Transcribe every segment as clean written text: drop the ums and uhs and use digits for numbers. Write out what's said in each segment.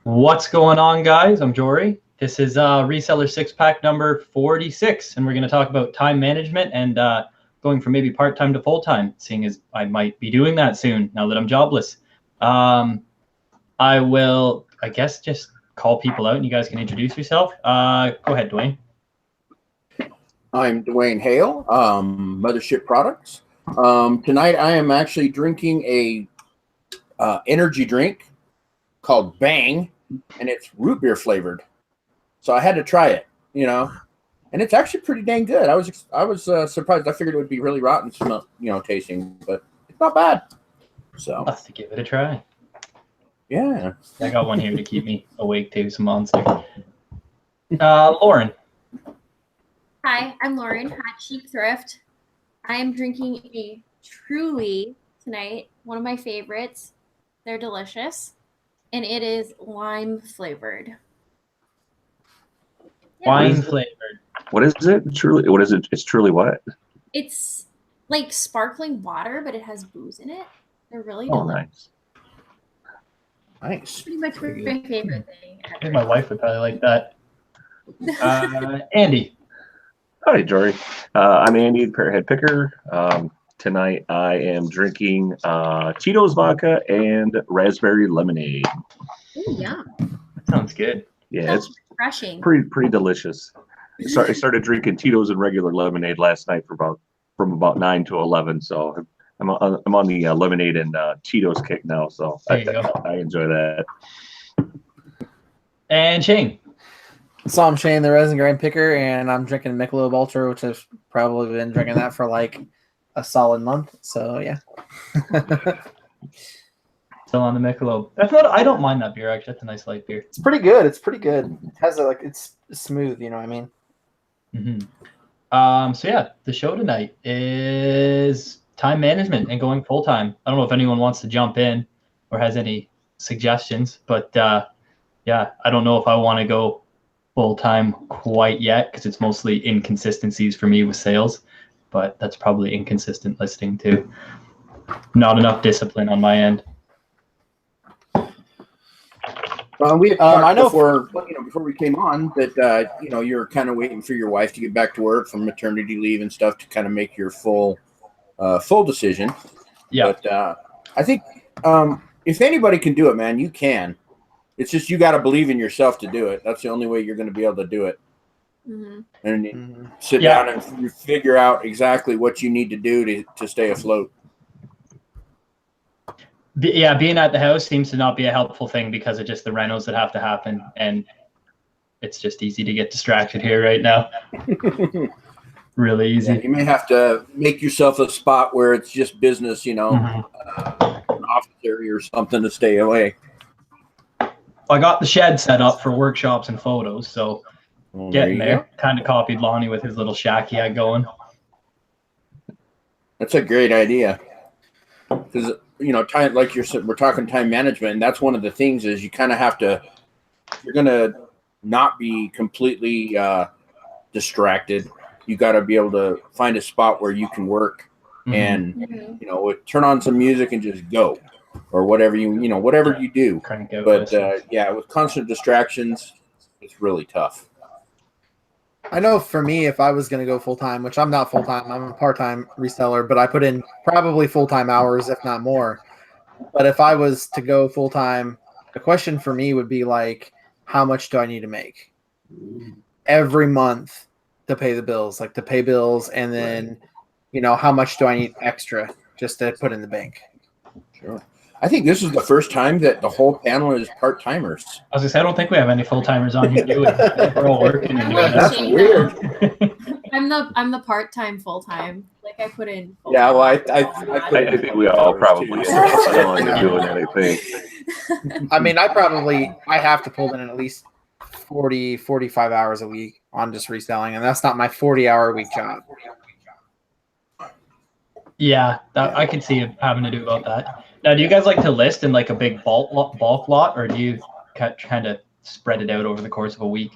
What's going on, guys? I'm Jory. This is Reseller 6-pack number 46, and we're going to talk about time management and going from maybe part-time to full-time, seeing as I might be doing that soon now that I'm jobless. I will, I guess, just call people out, and you guys can introduce yourself. Go ahead, Duane. I'm Duane Hale, Mothership Products. Tonight I am actually drinking a energy drink called Bang, and it's root beer flavored. So I had to try it, and it's actually pretty dang good. I was surprised. I figured it would be really rotten smell, tasting, but it's not bad. So I'll have to give it a try. Yeah, I got one here to keep me awake too. Some monster. Lauren. Hi, I'm Lauren, Hot Chic Thrift. I am drinking a Truly tonight, one of my favorites. They're delicious, and it is lime flavored. Yeah. Wine flavored. What is it? Truly, what is it? It's Truly what? It's like sparkling water, but it has booze in it. They're really Nice. delicious. Nice. Pretty much my favorite thing. I think my wife would probably like that. Andy. Howdy, Jory. I'm Andy, the ParrotHead Picker. Tonight I am drinking Tito's vodka and raspberry lemonade. Oh, yeah. That sounds good. Yeah, it's refreshing. Pretty delicious. I started drinking Tito's and regular lemonade last night from about 9 to 11. So I'm on the lemonade and Tito's kick now. So I enjoy that. And Shane. So I'm Shane, the Resin Grind Picker, and I'm drinking Michelob Ultra, which I've probably been drinking that for like a solid month. So yeah. Still on the Michelob. I don't mind that beer actually. That's a nice light beer. It's pretty good. It's pretty good. It has it's smooth. You know what I mean? Mm-hmm. So yeah, the show tonight is time management and going full time. I don't know if anyone wants to jump in or has any suggestions, but yeah, I don't know if I want to go full-time quite yet because it's mostly inconsistencies for me with sales, but that's probably inconsistent listing too. Not enough discipline on my end. We I know before we came on that you're kind of waiting for your wife to get back to work from maternity leave and stuff to kind of make your full decision. Yeah. But I think if anybody can do it, man, you can. It's just you got to believe in yourself to do it. That's the only way you're going to be able to do it. Mm-hmm. And sit down and figure out exactly what you need to do to stay afloat. Yeah, being at the house seems to not be a helpful thing because of just the renos that have to happen, and it's just easy to get distracted here right now. Really easy. Yeah, you may have to make yourself a spot where it's just business, an office area or something to stay away. I got the shed set up for workshops and photos, so getting there. Kind of copied Lonnie with his little shack he had going. That's a great idea. Because, time, like we're talking time management, and that's one of the things is you kind of have to, you're going to not be completely distracted. You got to be able to find a spot where you can work and, turn on some music and just go. Or whatever whatever you do. But with constant distractions, it's really tough. I know for me, if I was going to go full time, which I'm not full time, I'm a part time reseller, but I put in probably full time hours, if not more. But if I was to go full time, the question for me would be like, how much do I need to make every month to pay the bills? Like to pay bills, and then how much do I need extra just to put in the bank? Sure. I think this is the first time that the whole panel is part-timers. I was going to say, I don't think we have any full-timers on here, do we? We're all working. And doing That's weird. I'm the part-time full-time. Like I put in. Yeah, well, I think we all probably doing anything. I mean, I have to pull in at least 40, 45 hours a week on just reselling, and that's not my 40-hour a week job. Yeah, I can see you having to do about that. Now, do you guys like to list in like a big bulk lot, or do you kind of spread it out over the course of a week?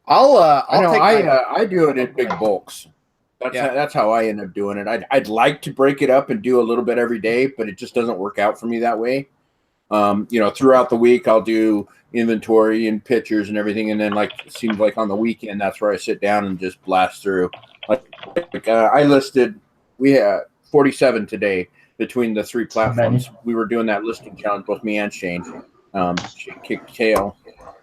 I do it in big bulks. That's how I end up doing it. I'd like to break it up and do a little bit every day, but it just doesn't work out for me that way. Throughout the week I'll do inventory and pictures and everything, and then it seems like on the weekend that's where I sit down and just blast through. I listed, we had 47 today between the 3 platforms. We were doing that listing challenge with me and Shane. Shane kicked tail.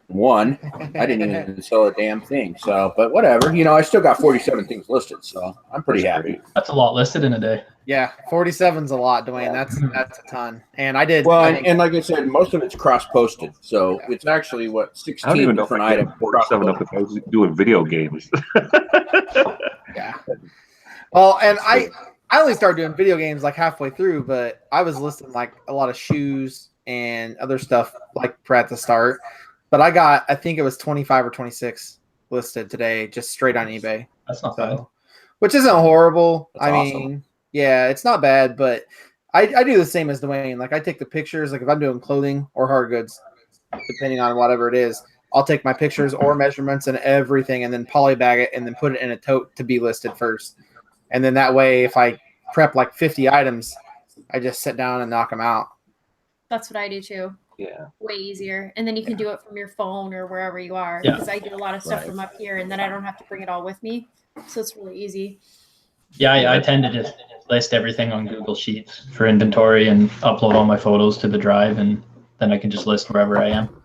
One, I didn't even sell a damn thing. So, but whatever, I still got 47 things listed, so I'm pretty happy. That's a lot listed in a day. Yeah, 47's a lot, Duane. That's a ton. And I did. Well, and like I said, most of it's cross-posted, so it's actually 16 I don't even know different if I items. 47 up if I was doing video games. Yeah. Well, and I only started doing video games halfway through, but I was listing a lot of shoes and other stuff at the start. But I think it was 25 or 26 listed today, just straight on eBay. That's not bad. Which isn't horrible. That's awesome. Mean, yeah, it's not bad, but I do the same as Duane. I take the pictures, if I'm doing clothing or hard goods, depending on whatever it is, I'll take my pictures or measurements and everything and then polybag it and then put it in a tote to be listed first. And then that way, if I prep 50 items, I just sit down and knock them out. That's what I do too. Yeah. Way easier. And then you can do it from your phone or wherever you are. Yeah. Because I do a lot of stuff from up here and then I don't have to bring it all with me. So it's really easy. Yeah, I tend to just list everything on Google Sheets for inventory and upload all my photos to the drive, and then I can just list wherever I am.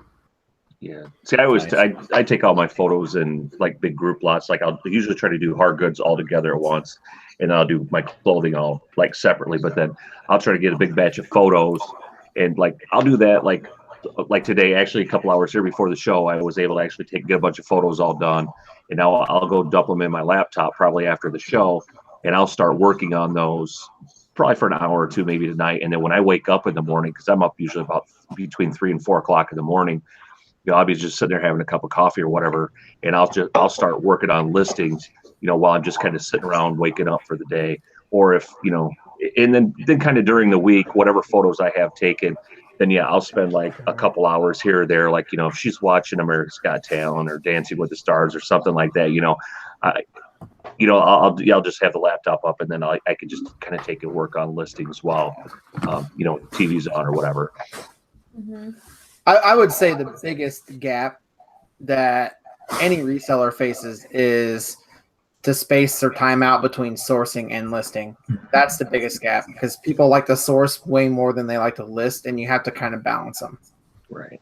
Yeah. See, I take all my photos in big group lots. I'll usually try to do hard goods all together at once, and I'll do my clothing all separately. But then I'll try to get a big batch of photos, and I'll do that like today. Actually, a couple hours here before the show, I was able to actually get a bunch of photos all done, and now I'll go dump them in my laptop probably after the show, and I'll start working on those probably for an hour or two, maybe tonight. And then when I wake up in the morning, because I'm up usually about between 3 and 4 o'clock in the morning. I'll be just sitting there having a cup of coffee or whatever, and I'll start working on listings, while I'm just kind of sitting around waking up for the day. Or if, and then kind of during the week, whatever photos I have taken, then I'll spend a couple hours here or there. If she's watching America's Got Talent or Dancing with the Stars or something like that, I'll just have the laptop up, and then I can just kind of take and work on listings while, TV's on or whatever. Mm-hmm. I would say the biggest gap that any reseller faces is to space their time out between sourcing and listing. That's the biggest gap because people like to source way more than they like to list, and you have to kind of balance them. Right.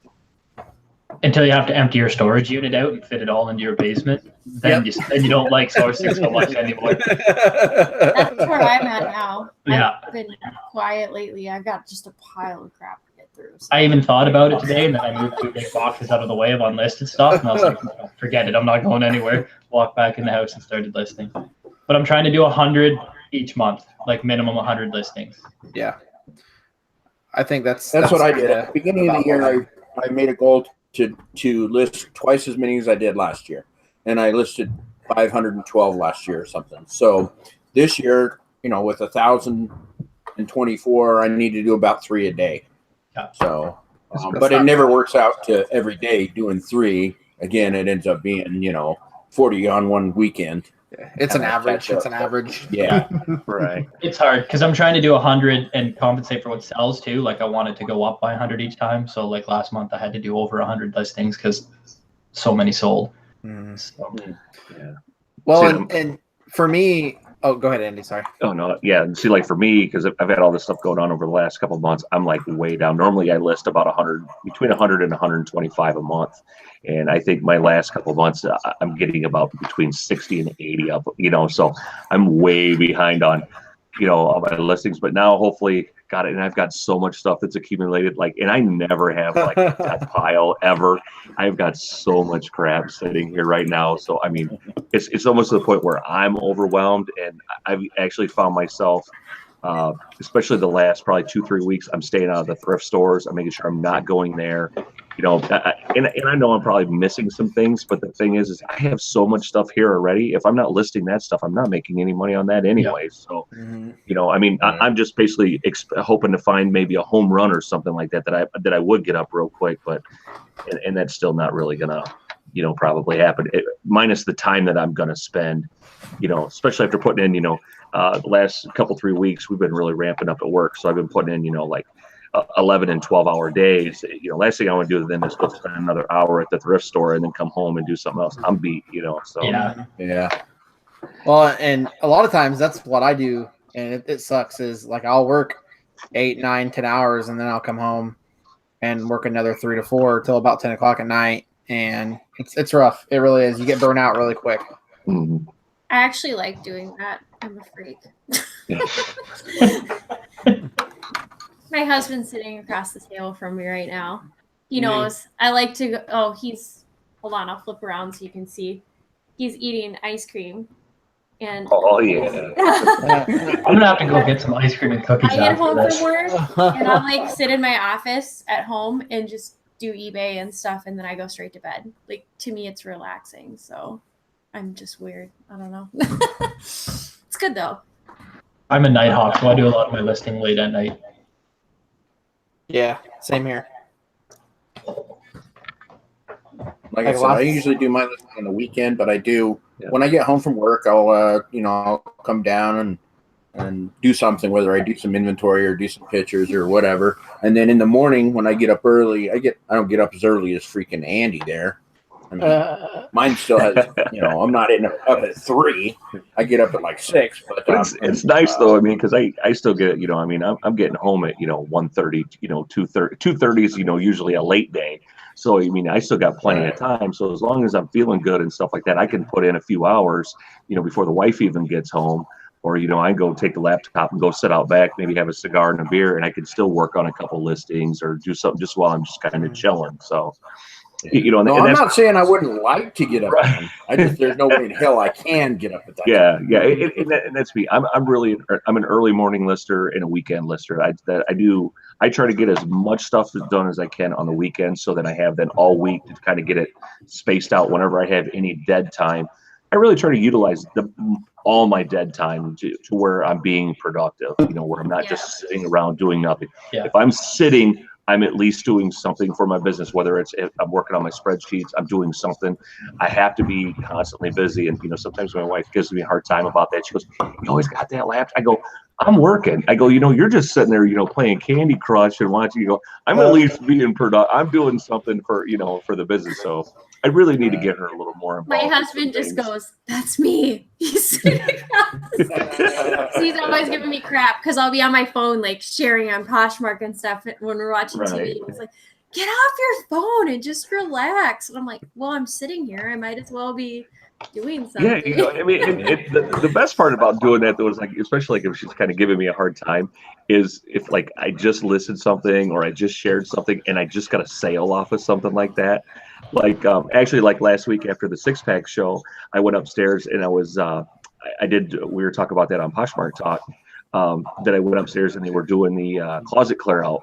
Until you have to empty your storage unit out and fit it all into your basement, then you don't like sourcing so much anymore. That's where I'm at now. Yeah. I've been quiet lately. I've got just a pile of crap to get through. So. I even thought about it today, and then I moved 2 big boxes out of the way of unlisted stuff, and I was like, forget it, I'm not going anywhere. Walked back in the house and started listing. But I'm trying to do 100 each month, minimum 100 listings. Yeah. I think that's what I did. At the beginning of the year, I made a goal to list twice as many as I did last year. And I listed 512 last year or something. So this year, with 1,024, I need to do about 3 a day. Yeah. So, but it never works out to every day doing 3. Again, it ends up being, 40 on one weekend. It's an average. It's an average. Yeah. Right. It's hard because I'm trying to do 100 and compensate for what sells too. I want it to go up by 100 each time. So last month I had to do over 100 listings because so many sold. So, yeah. Well, and for me, oh, go ahead, Andy. Sorry. Oh no, yeah. See, for me, because I've had all this stuff going on over the last couple of months, I'm way down. Normally, I list about 100, between 100 and 125 a month, and I think my last couple of months, I'm getting about between 60 and 80 up. So I'm way behind on, all my listings. But now, hopefully, got it. And I've got so much stuff that's accumulated. And I never have that pile ever. I've got so much crap sitting here right now. So I mean, it's almost to the point where I'm overwhelmed, and I've actually found myself, especially the last probably 2-3 weeks, I'm staying out of the thrift stores. I'm making sure I'm not going there. And I know I'm probably missing some things, but the thing is I have so much stuff here already. If I'm not listing that stuff, I'm not making any money on that anyway. Yeah. So, I'm just basically hoping to find maybe a home run or something like that I would get up real quick, but and that's still not really gonna, probably happen. Minus the time that I'm gonna spend, especially after putting in, the last 3 weeks we've been really ramping up at work. So I've been putting in, 11 and 12-hour days. Last thing I want to do then is go spend another hour at the thrift store and then come home and do something else. I'm beat, so. Yeah. Well, and a lot of times that's what I do, and it sucks. Is like I'll work 8, 9, 10 hours, and then I'll come home and work another 3 to 4 till about 10 o'clock at night, and it's rough. It really is. You get burnt out really quick. Mm-hmm. I actually like doing that. I'm a freak. My husband's sitting across the table from me right now. He knows I like to go. Oh, hold on. I'll flip around so you can see. He's eating ice cream. And oh, yeah. I'm going to have to go get some ice cream and cookies. I get home from work and I'll like sit in my office at home and just do eBay and stuff. And then I go straight to bed. Like, to me, it's relaxing. So I'm just weird. I don't know. It's good though. I'm a night hawk, so I do a lot of my listing late at night. Yeah, same here. Like I said, I usually do my listing on the weekend, but I do when I get home from work, I'll come down and do something, whether I do some inventory or do some pictures or whatever. And then in the morning when I get up early, I don't get up as early as freaking Andy there. I mean, mine still has, I'm not up at 3. I get up at like 6. But it's nice though. I mean, because I still get, I'm getting home at 1:30, 2:30. 2:30 is usually a late day. So I mean, I still got plenty of time. So as long as I'm feeling good and stuff like that, I can put in a few hours, before the wife even gets home. Or I go take the laptop and go sit out back, maybe have a cigar and a beer, and I can still work on a couple listings or do something just while I'm just kind of chilling. So. No, I'm not saying I wouldn't like to get up. Right. There's no way in hell I can get up at that. Yeah, time. And that's me. I'm an early morning lister and a weekend lister. I try to get as much stuff done as I can on the weekend, so that I have then all week to kind of get it spaced out. Whenever I have any dead time, I really try to utilize all my dead time to where I'm being productive. Where I'm not just sitting around doing nothing. Yeah. If I'm sitting, I'm at least doing something for my business, whether it's if I'm working on my spreadsheets, I'm doing something. I have to be constantly busy. And, sometimes my wife gives me a hard time about that. She goes, "You always got that laptop." I go, "I'm working." I go, "You're just sitting there, playing Candy Crush and watching." You go, "I'm at least being productive. I'm doing something for the business." So I really need to get her a little more involved. My husband just goes, "That's me." He's always giving me crap because I'll be on my phone, like sharing on Poshmark and stuff when we're watching TV. He's like, "Get off your phone and just relax." And I'm like, "Well, I'm sitting here. I might as well be doing something." Yeah, I mean, the best part about doing that though is like, especially like if she's kind of giving me a hard time, is if like I just listed something or I just shared something and I just got a sale off of something like that. Like actually, like last week after the 6-pack show, I went upstairs and I was we were talking about that on Poshmark Talk. That I went upstairs and they were doing the closet clear out,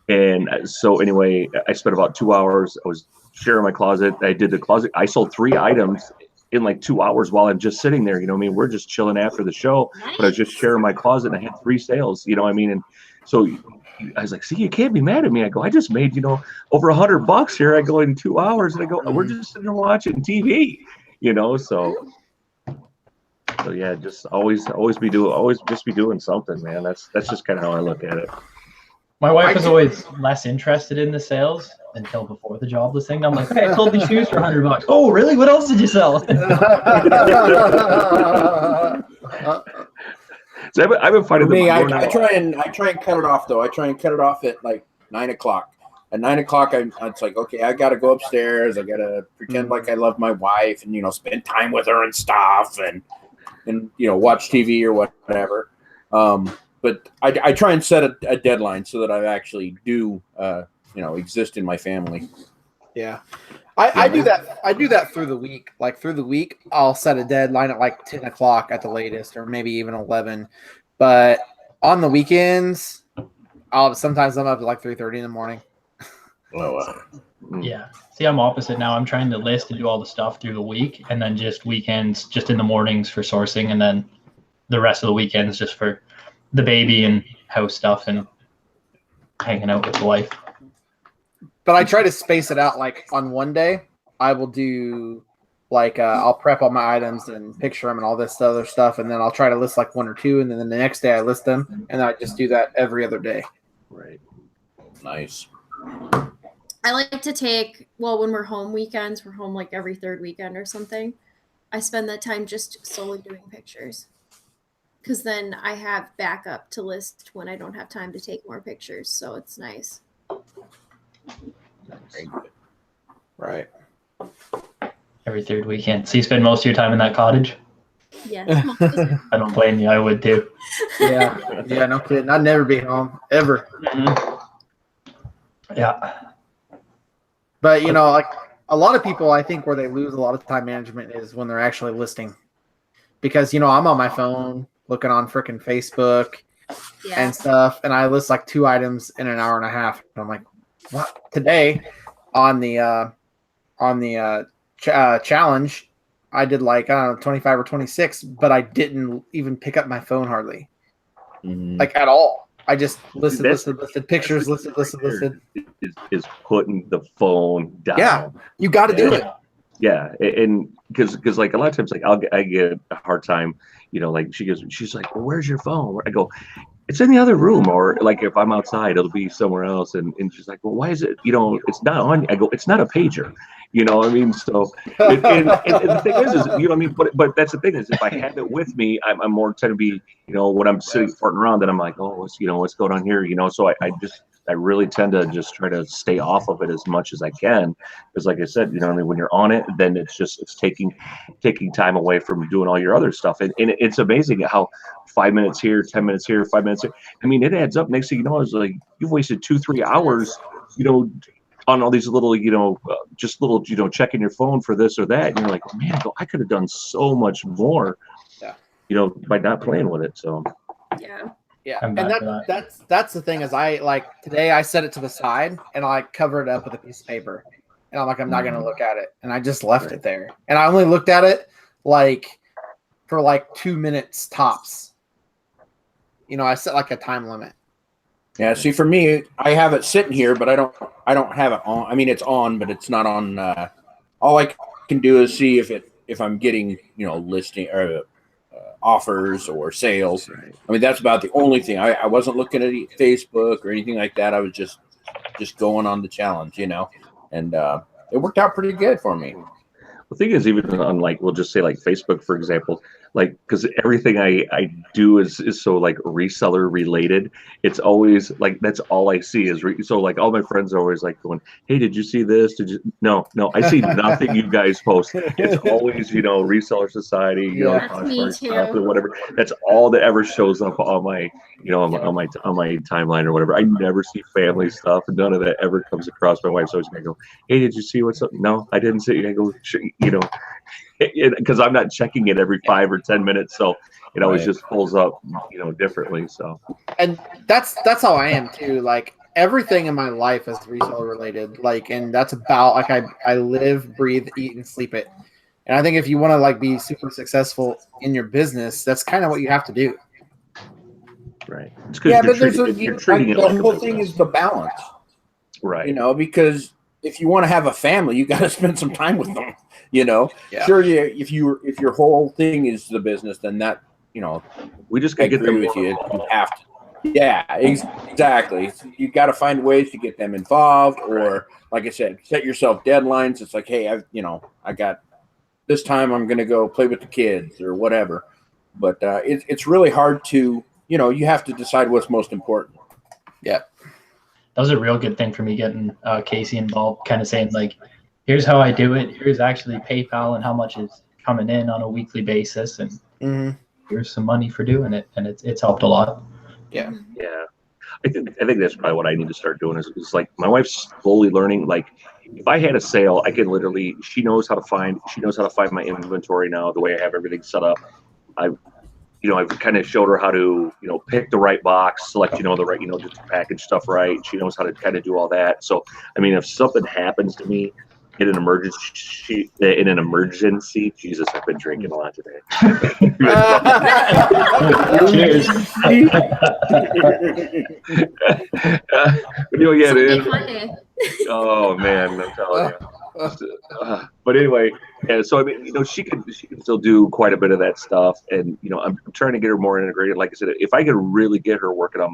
and so anyway, I spent about 2 hours. I was sharing my closet. I did the closet. I sold 3 items in like 2 hours while I'm just sitting there. We're just chilling after the show, but I was just sharing my closet and I had 3 sales. And so. I was like, "See, you can't be mad at me." I go, "I just made, over $100 here." I go in 2 hours and I go, "We're just sitting there watching TV, So yeah, just always be doing something, man. That's just kind of how I look at it. My wife is always less interested in the sales until before the job listing. I'm like, "Hey, I sold these shoes for $100. Oh, really? What else did you sell?" So I've been finding I try and cut it off though. I try and cut it off at like 9 o'clock. At 9 o'clock, it's like, okay, I got to go upstairs. I got to pretend like I love my wife and spend time with her and stuff and watch TV or whatever. But I try and set a deadline so that I actually do exist in my family. Yeah. I do that. I do that through the week. Like through the week, I'll set a deadline at like 10 o'clock at the latest, or maybe even 11. But on the weekends, sometimes I'm up at like 3:30 in the morning. Yeah. See, I'm opposite now. I'm trying to list and do all the stuff through the week, and then just weekends, just in the mornings for sourcing, and then the rest of the weekends just for the baby and house stuff and hanging out with the wife. But I try to space it out. Like on one day, I will do like I'll prep all my items and picture them and all this other stuff, and then I'll try to list like 1 or 2, and then the next day I list them, and I just do that every other day. Right. Nice. I like to take, well, when we're home weekends, we're home like every third weekend or something. I spend that time just solely doing pictures. Because then I have backup to list when I don't have time to take more pictures. So it's nice. Right. Every third weekend. So you spend most of your time in that cottage? Yes. I don't blame you. I would too. Yeah, no kidding. I'd never be home ever. Yeah. But you know, like a lot of people, I think where they lose a lot of time management is when they're actually listing, because you know I'm on my phone looking on freaking Facebook and stuff, and I list like 2 items in an hour and a half. And I'm like, what? Today on the challenge, I did like, I don't know, 25 or 26, but I didn't even pick up my phone hardly, like at all. I just listed pictures, listed. Is putting the phone down. Yeah, you got to do it. Yeah, and because like a lot of times, like I get a hard time, you know, like she's like, well, where's your phone? I go, it's in the other room, or like if I'm outside, it'll be somewhere else. And she's like, well, why is it, you know, it's not on? I go, it's not a pager, you know what I mean? So, and the thing is, you know what I mean? But that's the thing is, if I have it with me, I'm more tend to be, you know, when I'm sitting farting around, then I'm like, oh, what's going on here? You know, so I really tend to just try to stay off of it as much as I can. Because like I said, you know, I mean, when you're on it, then it's taking time away from doing all your other stuff. And it's amazing how 5 minutes here, 10 minutes here, 5 minutes here. I mean, it adds up. Next thing you know, it's like you've wasted 2-3 hours, you know, on all these little, you know, just little, you know, checking your phone for this or that. And you're like, oh, man, I could have done so much more, you know, by not playing with it. So, yeah, and that's the thing is, I like today I set it to the side and I covered it up with a piece of paper, and I'm like, I'm not gonna look at it, and I just left it there, and I only looked at it like for like 2 minutes tops. You know, I set like a time limit. Yeah, see, for me, I have it sitting here, but I don't have it on. I mean, it's on, but it's not on. All I can do is see if I'm getting, you know, listing or offers or sales. Right. I mean, that's about the only thing. I wasn't looking at Facebook or anything like that. I was just going on the challenge, you know, and it worked out pretty good for me. The thing is, even on like, we'll just say like Facebook, for example, like, because everything I do is so like reseller related. It's always like, that's all I see is so like all my friends are always like going, hey, did you see this? Did you? No, I see nothing you guys post. It's always, you know, Reseller Society, you know, stuff or whatever. That's all that ever shows up on my, you know, on my timeline or whatever. I never see family stuff. None of that ever comes across. My wife's always gonna go, hey, did you see what's up? No, I didn't see it. I go, you know, because I'm not checking it every 5 or 10 minutes, so it always just pulls up, you know, differently. So, and that's how I am too. Like everything in my life is reseller related. Like, and that's about like I live, breathe, eat, and sleep it. And I think if you want to like be super successful in your business, that's kind of what you have to do. Right. Yeah, but the whole thing is the balance, right? You know, because if you want to have a family, you got to spend some time with them. You know, sure. If your whole thing is the business, then that, you know, we just got to get them with you. You have to. Yeah, exactly. You got to find ways to get them involved, or like I said, set yourself deadlines. It's like, hey, I got this time. I'm going to go play with the kids or whatever. But it's really hard to, you know, you have to decide what's most important. Yeah. That was a real good thing for me getting Casey involved, kind of saying like, here's how I do it. Here's actually PayPal and how much is coming in on a weekly basis, and here's some money for doing it, and it's helped a lot. Yeah. I think that's probably what I need to start doing is like my wife's slowly learning. Like if I had a sale, I can literally, she knows how to find my inventory now, the way I have everything set up. I've kind of showed her how to, you know, pick the right box, select, you know, the right, you know, just package stuff right. She knows how to kind of do all that. So, I mean, if something happens to me in an emergency, Jesus, I've been drinking a lot today. Cheers. Oh man, I'm telling you. But anyway, yeah. So I mean, you know, she can still do quite a bit of that stuff, and you know, I'm trying to get her more integrated. Like I said, if I could really get her working on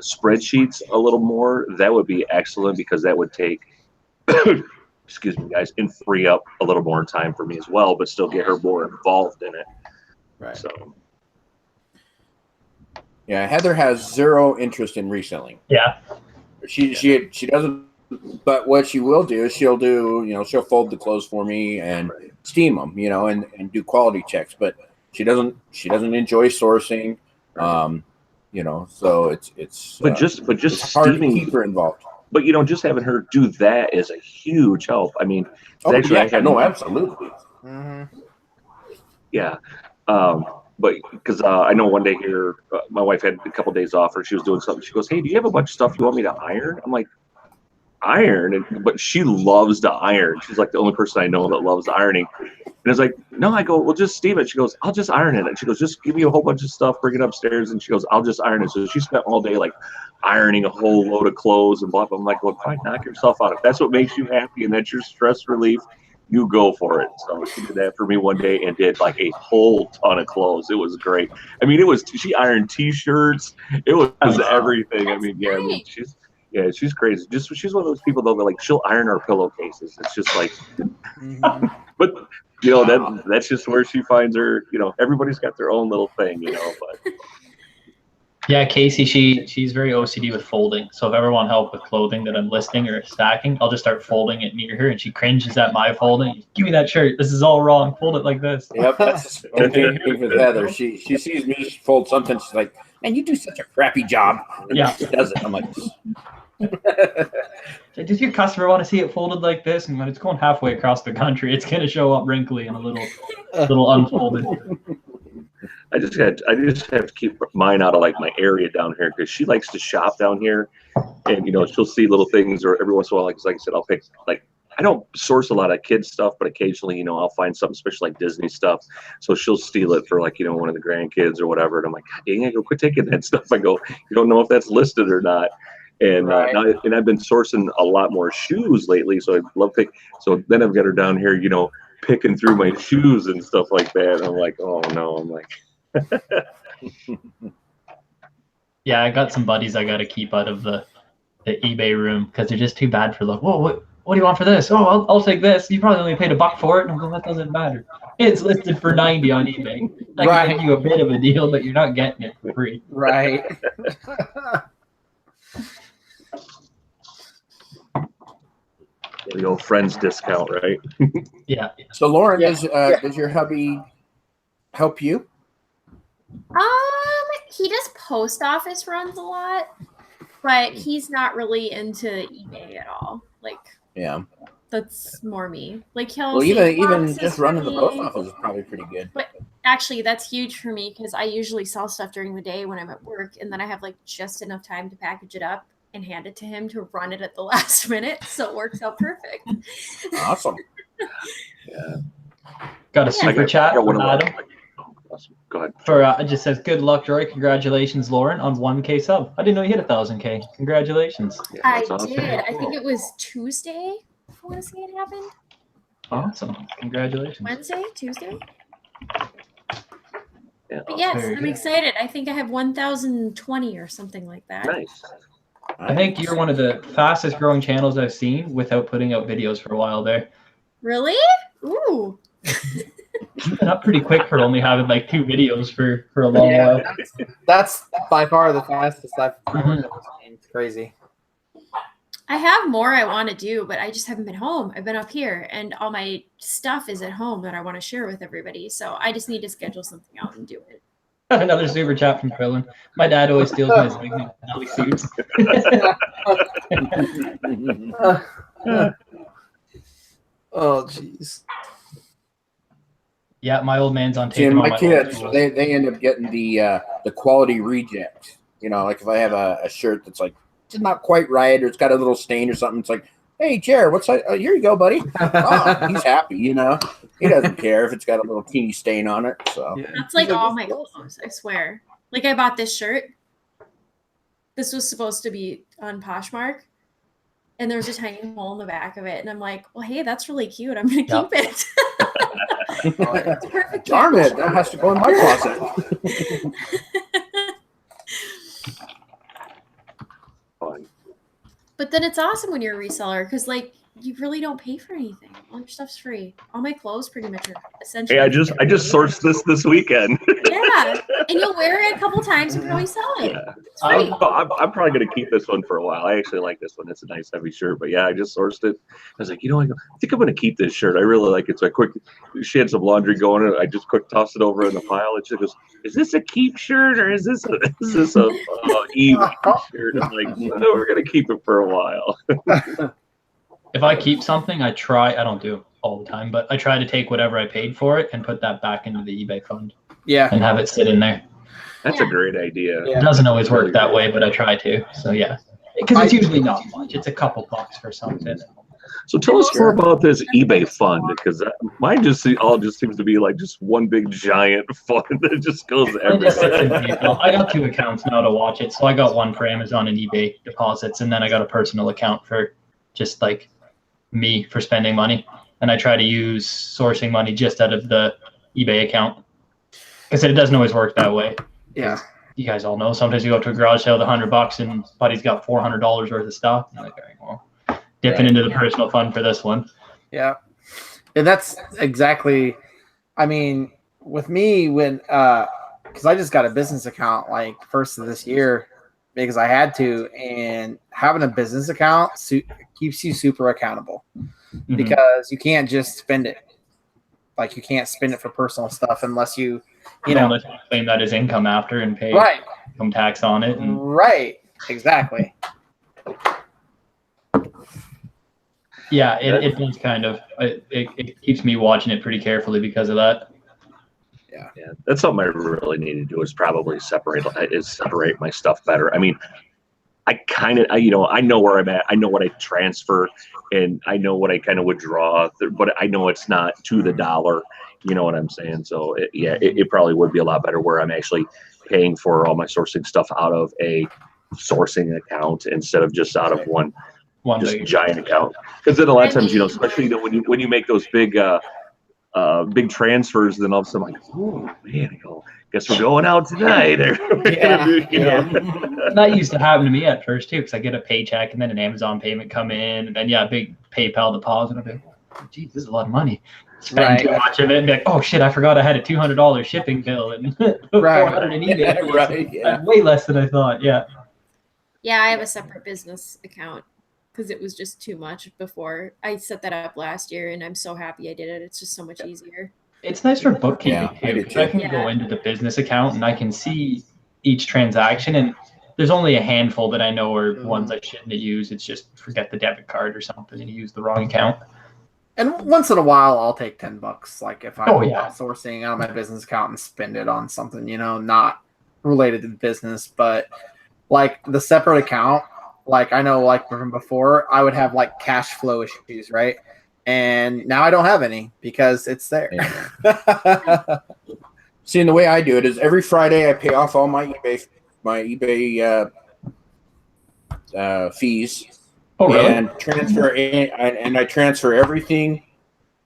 spreadsheets a little more, that would be excellent because that would take, excuse me, guys, and free up a little more time for me as well, but still get her more involved in it. Right. So. Yeah, Heather has zero interest in reselling. Yeah. She doesn't. But what she will do is she'll fold the clothes for me and steam them, and do quality checks. But she doesn't enjoy sourcing, So it's just hard steaming, to keep her involved. But just having her do that is a huge help. I mean, absolutely. Mm-hmm. Yeah. But because I know one day here, my wife had a couple days off, or she was doing something. She goes, "Hey, do you have a bunch of stuff you want me to iron?" I'm like, "Iron?" But she loves to iron. She's like the only person I know that loves ironing. And I was like, "No." I go, "Well, just steam it." She goes, "I'll just iron it." And she goes, "Just give me a whole bunch of stuff, bring it upstairs." And she goes, "I'll just iron it." So she spent all day like ironing a whole load of clothes and blah, blah. I'm like, "Well, fine, knock yourself out. If that's what makes you happy and that's your stress relief, you go for it." So she did that for me one day and did like a whole ton of clothes. It was great. I mean, she ironed T-shirts. It was everything. I mean, she's crazy. She's one of those people though that like she'll iron our pillowcases. It's just like, but that's just where she finds her. Everybody's got their own little thing, But yeah, Casey, she's very OCD with folding. So if I ever want help with clothing that I'm listing or stacking, I'll just start folding it near her, and she cringes at my folding. "Give me that shirt. This is all wrong. Fold it like this." Yep, that's the same thing with Heather. She sees me fold something, she's like, "Man, you do such a crappy job." And she does it. I'm like, "Does your customer want to see it folded like this?" And when it's going halfway across the country, it's gonna show up wrinkly and a little unfolded. I just have to keep mine out of like my area down here because she likes to shop down here, and she'll see little things, or every once in a while, like I said, I'll pick like, I don't source a lot of kids stuff, but occasionally I'll find something special like Disney stuff, so she'll steal it for like one of the grandkids or whatever, and I'm like, "God dang it, go quit taking that stuff." I go, "You don't know if that's listed or not." And and I've been sourcing a lot more shoes lately, so I love pick. So then I've got her down here, picking through my shoes and stuff like that. And I'm like, "Oh no!" I'm like. Yeah, I got some buddies I got to keep out of the eBay room because they're just too bad for look. "Whoa, what do you want for this?" "Oh, I'll take this. You probably only paid $1 for it." And I'm like, "That doesn't matter. It's listed for $90 on eBay. I can give you a bit of a deal, but you're not getting it for free." Right. The old friends discount, right? Yeah. So Lauren, does your hubby help you? He does post office runs a lot, but he's not really into eBay at all. Like, yeah, that's more me. Like, he'll even just running the post office is probably pretty good. But actually, that's huge for me because I usually sell stuff during the day when I'm at work, and then I have like just enough time to package it up and hand it to him to run it at the last minute, so it works out perfect. Awesome. Yeah. Got a super chat from Adam. Awesome. Go ahead. It just says, "Good luck, Jory. Congratulations, Lauren, on 1K sub." I didn't know you hit 1,000K. Congratulations. Yeah, I awesome. did. I think it was Tuesday. I want to say it happened. Awesome. Congratulations. Wednesday, Tuesday. Yeah. But yes, Very I'm good. excited. I think I have 1,020 or something like that. Nice. I think you're one of the fastest growing channels I've seen without putting out videos for a while there. Really? Ooh. You've been up pretty quick for only having like 2 videos for a long while. That's by far the fastest I've ever seen. It's crazy. I have more I want to do, but I just haven't been home. I've been up here, and all my stuff is at home that I want to share with everybody. So I just need to schedule something out and do it. Another super chat from Krillin. "My dad always steals my Ziggy Valley suits." Oh, jeez. Yeah, my old man's on See, tape. and my kids, they end up getting the quality reject. Like if I have a shirt that's like just not quite right, or it's got a little stain or something, it's like, "Hey, Jer, what's that? Here you go, buddy." Oh, he's happy, He doesn't care if it's got a little teeny stain on it. So That's like all my clothes, I swear. Like, I bought this shirt. This was supposed to be on Poshmark, and there's a tiny hole in the back of it. And I'm like, well, hey, that's really cute. I'm going to keep it. It's perfect. darn it, that has to go in my closet. But then it's awesome when you're a reseller because like you really don't pay for anything. All your stuff's free. All my clothes pretty much are essentially. Hey, I just sourced this weekend. Yeah, and you'll wear it a couple times and probably sell it. Yeah. It's free. I'm probably going to keep this one for a while. I actually like this one. It's a nice heavy shirt. But yeah, I just sourced it. I was like, I think I'm going to keep this shirt. I really like it. So she had some laundry going. I just quick tossed it over in the pile. And she goes, "Is this a keep shirt or is this a Eve shirt?" I'm like, "No, we're going to keep it for a while." If I keep something, I don't do it all the time, but I try to take whatever I paid for it and put that back into the eBay fund. Yeah. And have it sit in there. That's a great idea. It doesn't always work that way, but I try to. So yeah, because it's usually not much. It's a couple bucks for something. So tell us more about this eBay fund, because mine just seems to be like just one big giant fund that just goes everywhere. I got 2 accounts now to watch it. So I got one for Amazon and eBay deposits, and then I got a personal account for just like me for spending money. And I try to use sourcing money just out of the eBay account, because it doesn't always work that way. Yeah. You guys all know sometimes you go up to a garage sale with $100 and buddy's got $400 worth of stuff. I'm like, all right, well, dipping into the personal fund for this one. Yeah. And that's exactly, I mean, with me when, because I just got a business account like first of this year because I had to, and having a business account keeps you super accountable because you can't just spend it. Like you can't spend it for personal stuff unless you know, claim that as income after and pay income tax on it. Right. Exactly. Yeah, it does kind of. It keeps me watching it pretty carefully because of that. Yeah, that's something I really need to do is probably separate my stuff better. I mean, I know where I'm at. I know what I transfer, and I know what I kind of withdraw, but I know it's not to the dollar. You know what I'm saying? So it probably would be a lot better where I'm actually paying for all my sourcing stuff out of a sourcing account instead of just out of one just giant account. Because then a lot of times, especially when you make those big transfers, then all of a sudden I'm like, oh man, guess we're going out tonight. That used to happen to me at first too, because I get a paycheck and then an Amazon payment come in, and then a big PayPal deposit. I'm like, oh, geez, this is a lot of money. Spend too much of it and be like, oh shit, I forgot I had a $200 shipping bill and $400 in eBay. Way less than I thought. Yeah, I have a separate business account because it was just too much before. I set that up last year, and I'm so happy I did it. It's just so much easier. It's nice for bookkeeping too. I can go into the business account and I can see each transaction, and there's only a handful that I know are ones I shouldn't have used. It's just forget the debit card or something and you use the wrong account. And once in a while, I'll take $10, like if I'm sourcing out of my business account and spend it on something, not related to the business. But like the separate account, like I know, like from before, I would have like cash flow issues, right? And now I don't have any because it's there. Yeah. See, and the way I do it is every Friday I pay off all my eBay fees. Oh, really? And I transfer everything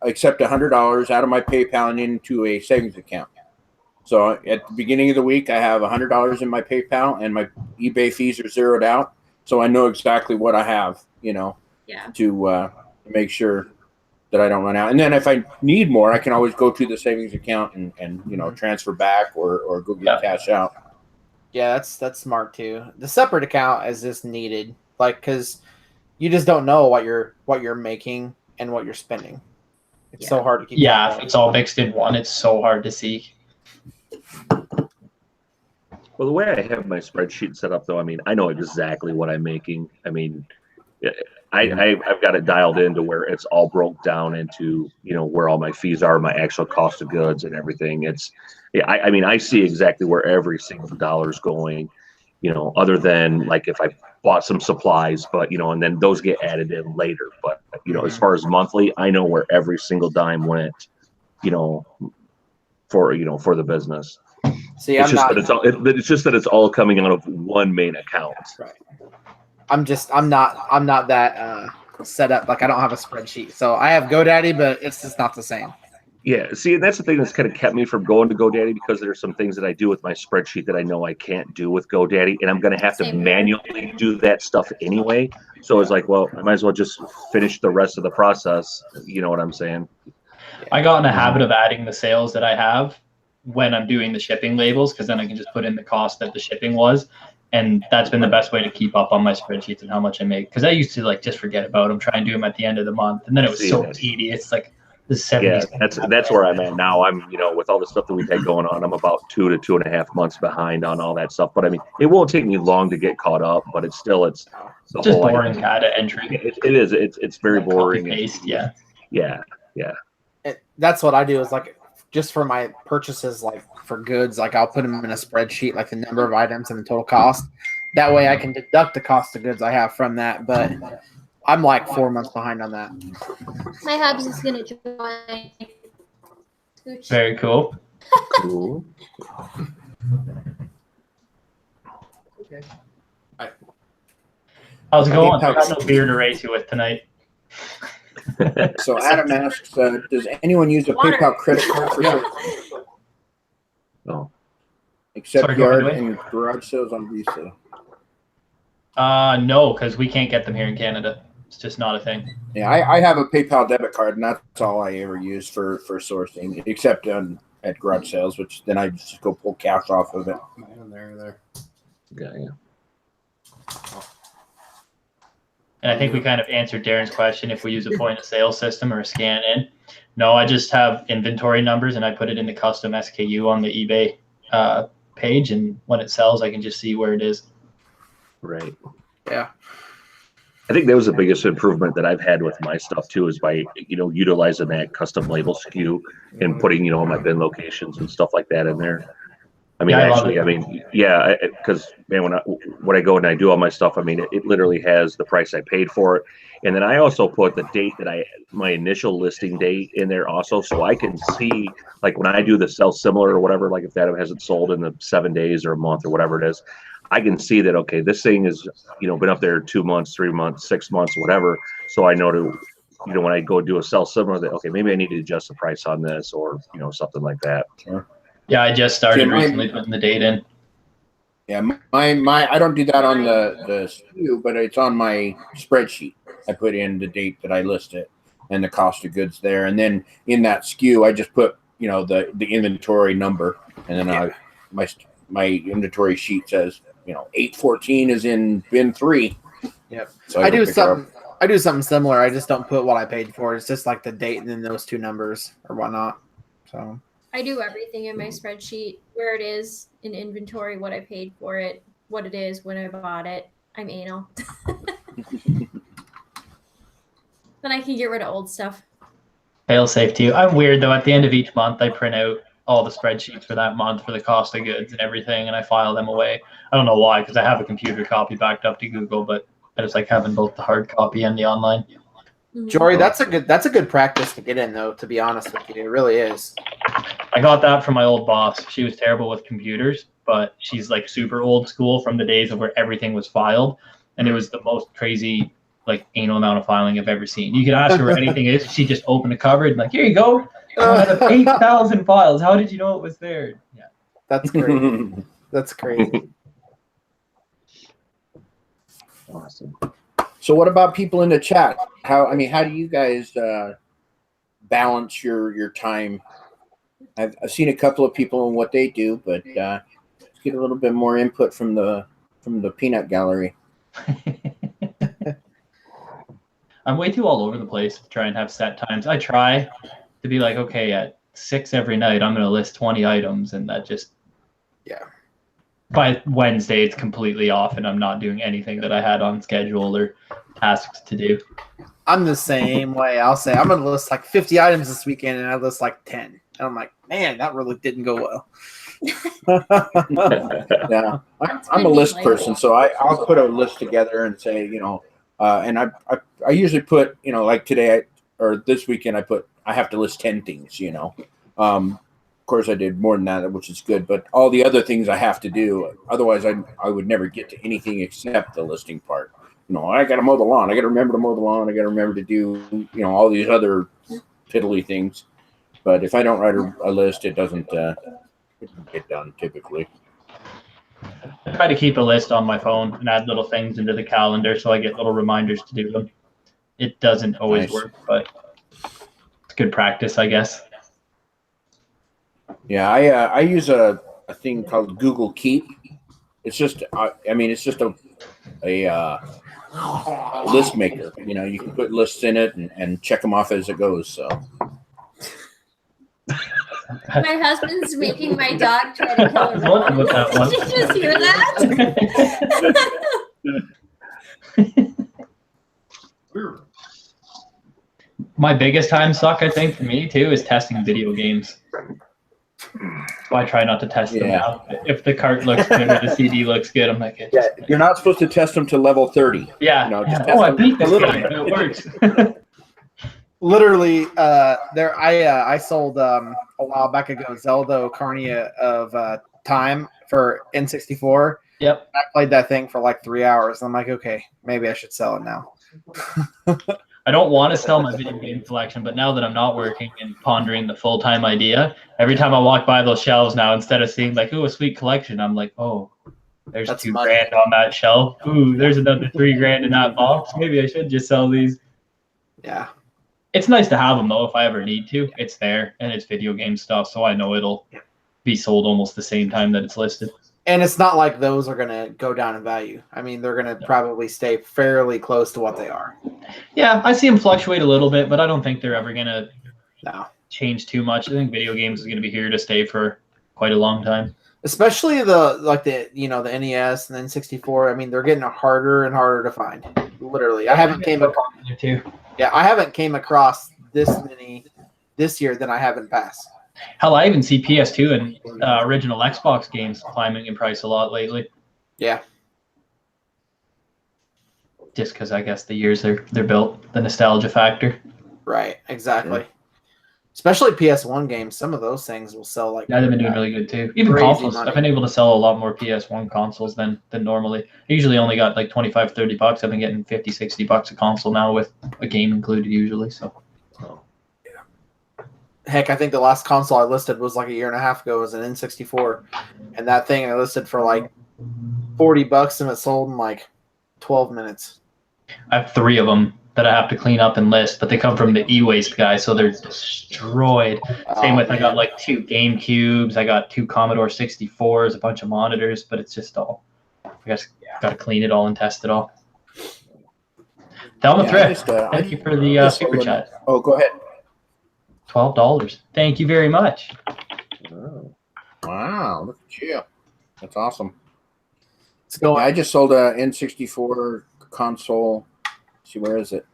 except $100 out of my PayPal and into a savings account. So at the beginning of the week, I have $100 in my PayPal, and my eBay fees are zeroed out. So I know exactly what I have, to make sure that I don't run out. And then if I need more, I can always go to the savings account and transfer back or go get cash out. Yeah, that's smart too. The separate account is just needed, like because you just don't know what you're making and what you're spending. It's so hard to keep. Yeah, if it's all mixed in one, it's so hard to see. Well, the way I have my spreadsheet set up, though, I mean, I know exactly what I'm making. I mean, I've got it dialed in to where it's all broke down into, where all my fees are, my actual cost of goods and everything. I mean, I see exactly where every single dollar is going, other than like if I bought some supplies, but, and then those get added in later. But, as far as monthly, I know where every single dime went, for the business. See, it's just that it's all coming out of one main account. Right. I'm not that set up. Like I don't have a spreadsheet. So I have GoDaddy, but it's just not the same. Yeah, see, and that's the thing that's kind of kept me from going to GoDaddy, because there's some things that I do with my spreadsheet that I know I can't do with GoDaddy, and I'm going to have to Same here. manually do that stuff anyway. So it's like, well, I might as well just finish the rest of the process. You know what I'm saying? I got in a habit of adding the sales that I have when I'm doing the shipping labels, because then I can just put in the cost that the shipping was. And that's been the best way to keep up on my spreadsheets and how much I make. Because I used to like just forget about them, try and do them at the end of the month. And then it was so tedious. Like the 70s. Yeah, that's where I'm at now. I'm, with all the stuff that we've had going on, I'm about 2 to 2.5 months behind on all that stuff. But I mean, it won't take me long to get caught up, but it's the just whole boring data entry. It is. It's very boring. Paste, yeah. Yeah. That's what I do, is like just for my purchases, like for goods, like I'll put them in a spreadsheet, like the number of items and the total cost. That way I can deduct the cost of goods I have from that. But I'm like 4 months behind on that. My hubs is gonna join. Scooch. Very cool. Cool. Okay. How's it going? I got no beer to race you with tonight. So Adam asks, does anyone use a PayPal credit card for sales? No. Except Sorry, go yard ahead. and garage sales on resale. No, because we can't get them here in Canada. It's just not a thing. Yeah, I have a PayPal debit card, and that's all I ever use for sourcing, except at garage sales, which then I just go pull cash off of it. There. Yeah. And I think we kind of answered Darren's question if we use a point of sale system or a scan in. No, I just have inventory numbers and I put it in the custom SKU on the eBay page. And when it sells, I can just see where it is. Right. Yeah. I think that was the biggest improvement that I've had with my stuff too, is by, utilizing that custom label SKU and putting, my bin locations and stuff like that in there. I mean, Yeah, because man, when I go and I do all my stuff, I mean, it literally has the price I paid for it. And then I also put the date that my initial listing date in there also. So I can see, like when I do the sell similar or whatever, like if that hasn't sold in the 7 days or a month or whatever it is, I can see that, okay, this thing is, been up there 2 months, 3 months, 6 months, whatever. So I know to, when I go do a sell similar, that, okay, maybe I need to adjust the price on this or, something like that. Sure. Yeah, I just started recently putting the date in. Yeah, my I don't do that on the SKU, but it's on my spreadsheet. I put in the date that I list it and the cost of goods there, and then in that SKU, I just put the inventory number, and then my inventory sheet says 814 is in bin 3. Yep. So I do something similar. I just don't put what I paid for. It's just like the date and then those two numbers or whatnot. So I do everything in my spreadsheet, where it is in inventory, what I paid for it, what it is, when I bought it. I'm anal. Then I can get rid of old stuff. Fail safe to you. I'm weird though. At the end of each month, I print out all the spreadsheets for that month for the cost of goods and everything, and I file them away. I don't know why, because I have a computer copy backed up to Google, but I just like having both the hard copy and the online. Jory, that's a good practice to get in, though, to be honest with you. It really is. I got that from my old boss. She was terrible with computers, but she's like super old school from the days of where everything was filed. And it was the most crazy, like anal amount of filing I've ever seen. You could ask her where anything is. She just opened a cupboard and like, here you go. Out of 8,000 files. How did you know it was there? Yeah. That's great. That's crazy. Awesome. So what about people in the chat? How do you guys balance your time? I've seen a couple of people and what they do, but let's get a little bit more input from the peanut gallery. I'm way too all over the place to try and have set times. I try to be like, okay, at 6 every night, I'm going to list 20 items, and that just, by Wednesday, it's completely off, and I'm not doing anything that I had on schedule or tasks to do. I'm the same way. I'll say I'm going to list like 50 items this weekend, and I list like 10. And I'm like, man, that really didn't go well. Yeah, I'm a list person, so I'll put a list together and say, and I usually put, like today or this weekend, I have to list 10 things, Of course, I did more than that, which is good, but all the other things I have to do, otherwise I would never get to anything except the listing part. I got to mow the lawn. I got to remember to mow the lawn. I got to remember to do, all these other piddly things. But if I don't write a list, it doesn't get done typically. I try to keep a list on my phone and add little things into the calendar so I get little reminders to do them. It doesn't always work, but it's good practice, I guess. Yeah, I use a thing called Google Keep. It's just it's just a list maker. You know, you can put lists in it and check them off as it goes. So. My husband's making my dog try to kill her. What about that one? Did you just hear that? My biggest time suck, I think, for me too, is testing video games. So I try not to test them now. If the cart looks good or the CD looks good, I'm like, you're not supposed to test them to level 30. Yeah. You know, just I beat this game. It works. Literally, I sold a while back ago Zelda Ocarina of Time for N64. Yep. I played that thing for like 3 hours. I'm like, okay, maybe I should sell it now. I don't want to sell my video game collection, but now that I'm not working and pondering the full-time idea, every time I walk by those shelves now, instead of seeing like, ooh, a sweet collection, I'm like, oh, there's That's $2,000 money. on that shelf. Ooh, there's another $3,000 in that box. Maybe I should just sell these. Yeah. It's nice to have them though if I ever need to. It's there and it's video game stuff, so I know it'll be sold almost the same time that it's listed. And it's not like those are going to go down in value. I mean, they're going to probably stay fairly close to what they are. Yeah, I see them fluctuate a little bit, but I don't think they're ever going to change too much. I think video games is going to be here to stay for quite a long time. Especially the NES and then N64. I mean, they're getting harder and harder to find. Literally, I haven't came across this many this year than I have in past. Hell, I even see PS2 and original Xbox games climbing in price a lot lately. Yeah. Just because I guess the years they're built, the nostalgia factor. Right, exactly. Yeah. Especially PS1 games, some of those things will sell like. Yeah, they've been doing really good too. Even consoles, money. I've been able to sell a lot more PS1 consoles than normally. I usually only got like $25-$30. I've been getting $50-$60 a console now with a game included usually. So. Heck, I think the last console I listed was like a year and a half ago. It was an N64, and that thing I listed for like $40, and it sold in like 12 minutes. I have 3 of them that I have to clean up and list, but they come from the e-waste guy, so they're destroyed. Same with, I got like 2 GameCubes, I got 2 Commodore 64s, a bunch of monitors, but it's just all, I guess, got to clean it all and test it all. Down the Thrift, thank you for the super chat. Oh, go ahead. $12. Thank you very much. Oh. Wow, look at you. That's awesome. Let's go. I just sold a N64 console. Let's see, where is it?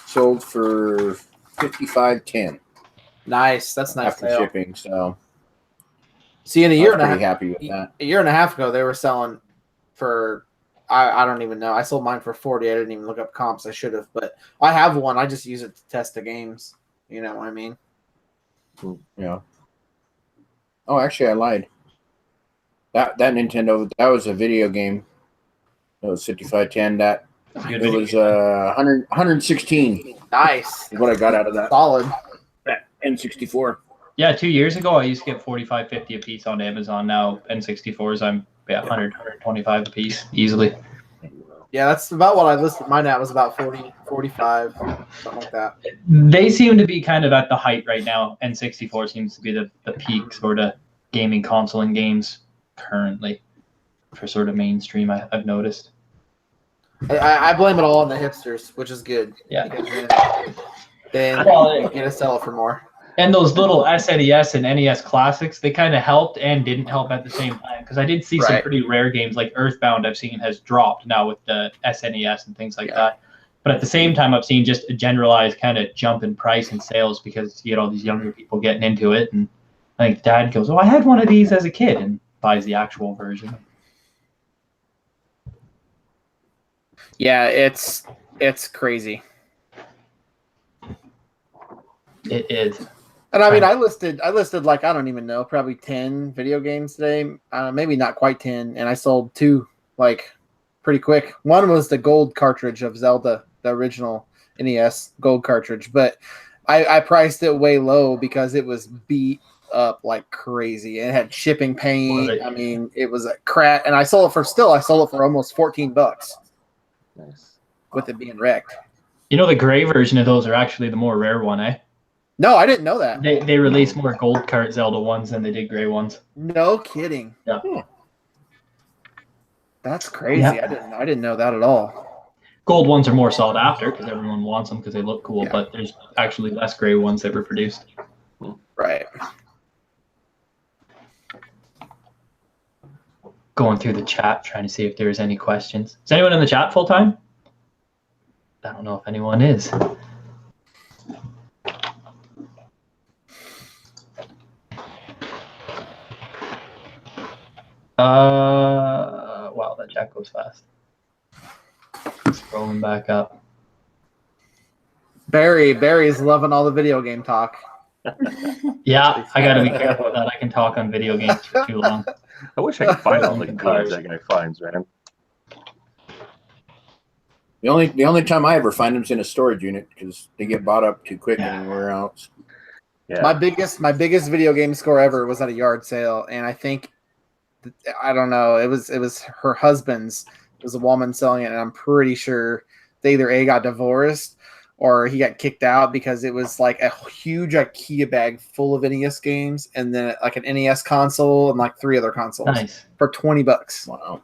Sold for $55.10. Nice. That's nice. After shipping, so. See, in a year and a half, happy with that. A year and a half ago, they were selling for. I don't even know. I sold mine for 40. I didn't even look up comps. I should have, but I have one. I just use it to test the games. You know what I mean? Yeah. Oh, actually, I lied. That Nintendo, that was a video game. That was $55.10. It was 116. Nice. Is what I got out of that. Solid. That N64. Yeah, 2 years ago I used to get $45-$50 a piece on Amazon. Now N64s, I'm 125 a piece easily. Yeah, that's about what I listed mine at, was about 40, 45, something like that. They seem to be kind of at the height right now. N64 seems to be the peak sort of gaming console in games currently for sort of mainstream, I've noticed. I blame it all on the hipsters, which is good. Yeah. Then you get to sell it for more. And those little SNES and NES classics, they kind of helped and didn't help at the same time. Because I did see some pretty rare games, like Earthbound I've seen has dropped now with the SNES and things like that. But at the same time, I've seen just a generalized kind of jump in price and sales because you get all these younger people getting into it. And I think Dad goes, oh, I had one of these as a kid, and buys the actual version. Yeah, it's crazy. It is. And I mean, I listed like, I don't even know, probably 10 video games today. Maybe not quite 10. And I sold 2 like pretty quick. One was the gold cartridge of Zelda, the original NES gold cartridge. But I priced it way low because it was beat up like crazy. It had shipping paint. I mean, it was a crap. And I sold it for almost $14 Nice. with it being wrecked. You know, the gray version of those are actually the more rare one, eh? No, I didn't know that. They release more gold cart Zelda ones than they did gray ones. No kidding. Yeah. That's crazy. Yeah. I didn't know that at all. Gold ones are more sought after because everyone wants them because they look cool, Yeah. but there's actually less gray ones that were produced. Right. Going through the chat, trying to see if there's any questions. Is anyone in the chat full time? I don't know if anyone is. Wow, that chat goes fast. Scrolling back up. Barry's loving all the video game talk. Yeah, I gotta be careful with that. I can talk on video games for too long. I wish I could find all the cards that guy finds, man. The only time I ever find them's in a storage unit because they get bought up too quick anywhere else. Yeah. My biggest video game score ever was at a yard sale, and I think I don't know. It was her husband's. It was a woman selling it, and I'm pretty sure they either got divorced or he got kicked out because it was like a huge IKEA bag full of NES games, and then like an NES console and like 3 other consoles. Nice. For $20. Wow.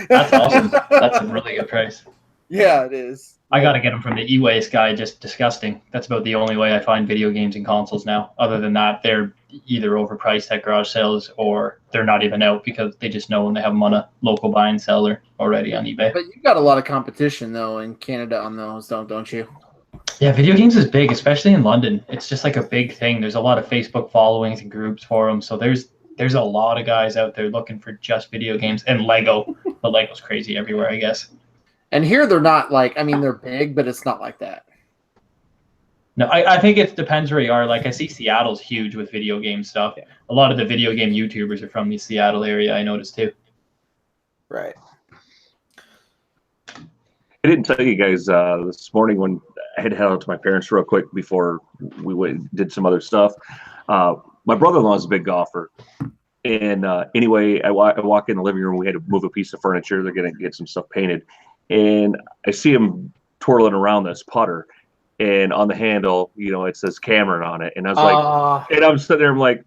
That's awesome. That's a really good price. Yeah, it is. I got to get them from the e-waste guy. Just disgusting. That's about the only way I find video games and consoles now. Other than that, they're either overpriced at garage sales or they're not even out because they just know when they have them on a local buy and seller already on eBay. But you've got a lot of competition though in Canada on those, don't you? Yeah, video games is big, especially in London. It's just like a big thing. There's a lot of Facebook followings and groups for them. So there's a lot of guys out there looking for just video games and Lego. But Lego's crazy everywhere, I guess. And here they're not like, I mean, they're big, but it's not like that. No, I think it depends where you are. Like I see Seattle's huge with video game stuff. Yeah. A lot of the video game YouTubers are from the Seattle area, I noticed too. Right. I didn't tell you guys this morning when I had to head out to my parents real quick before we did some other stuff. My brother-in-law is a big golfer. And anyway, I walk in the living room. We had to move a piece of furniture. They're going to get some stuff painted. And I see him twirling around this putter. And on the handle, it says Cameron on it. And I was like, and I'm sitting there, I'm like,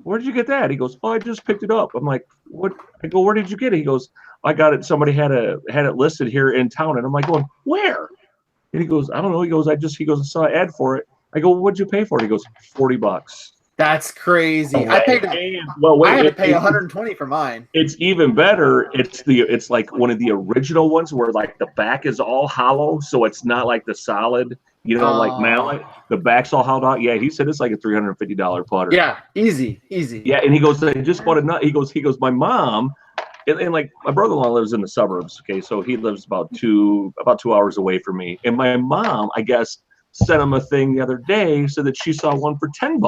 where did you get that? He goes, oh, I just picked it up. I'm like, what? I go, where did you get it? He goes, I got it. Somebody had it listed here in town. And I'm like, going, where? And he goes, I don't know. He goes, I saw an ad for it. I go, what'd you pay for it? He goes, $40. That's crazy. I paid. Well, wait, I had to pay $120 for mine. It's even better. It's like one of the original ones where like the back is all hollow, so it's not like the solid, like mallet. The back's all hollowed out. Yeah, he said it's like a $350 putter. Yeah, easy. Yeah, and he goes, I just bought a nut. He goes, my mom, and like my brother-in-law lives in the suburbs. Okay, so he lives about 2 hours away from me, and my mom, I guess, sent him a thing the other day so that she saw one for $10.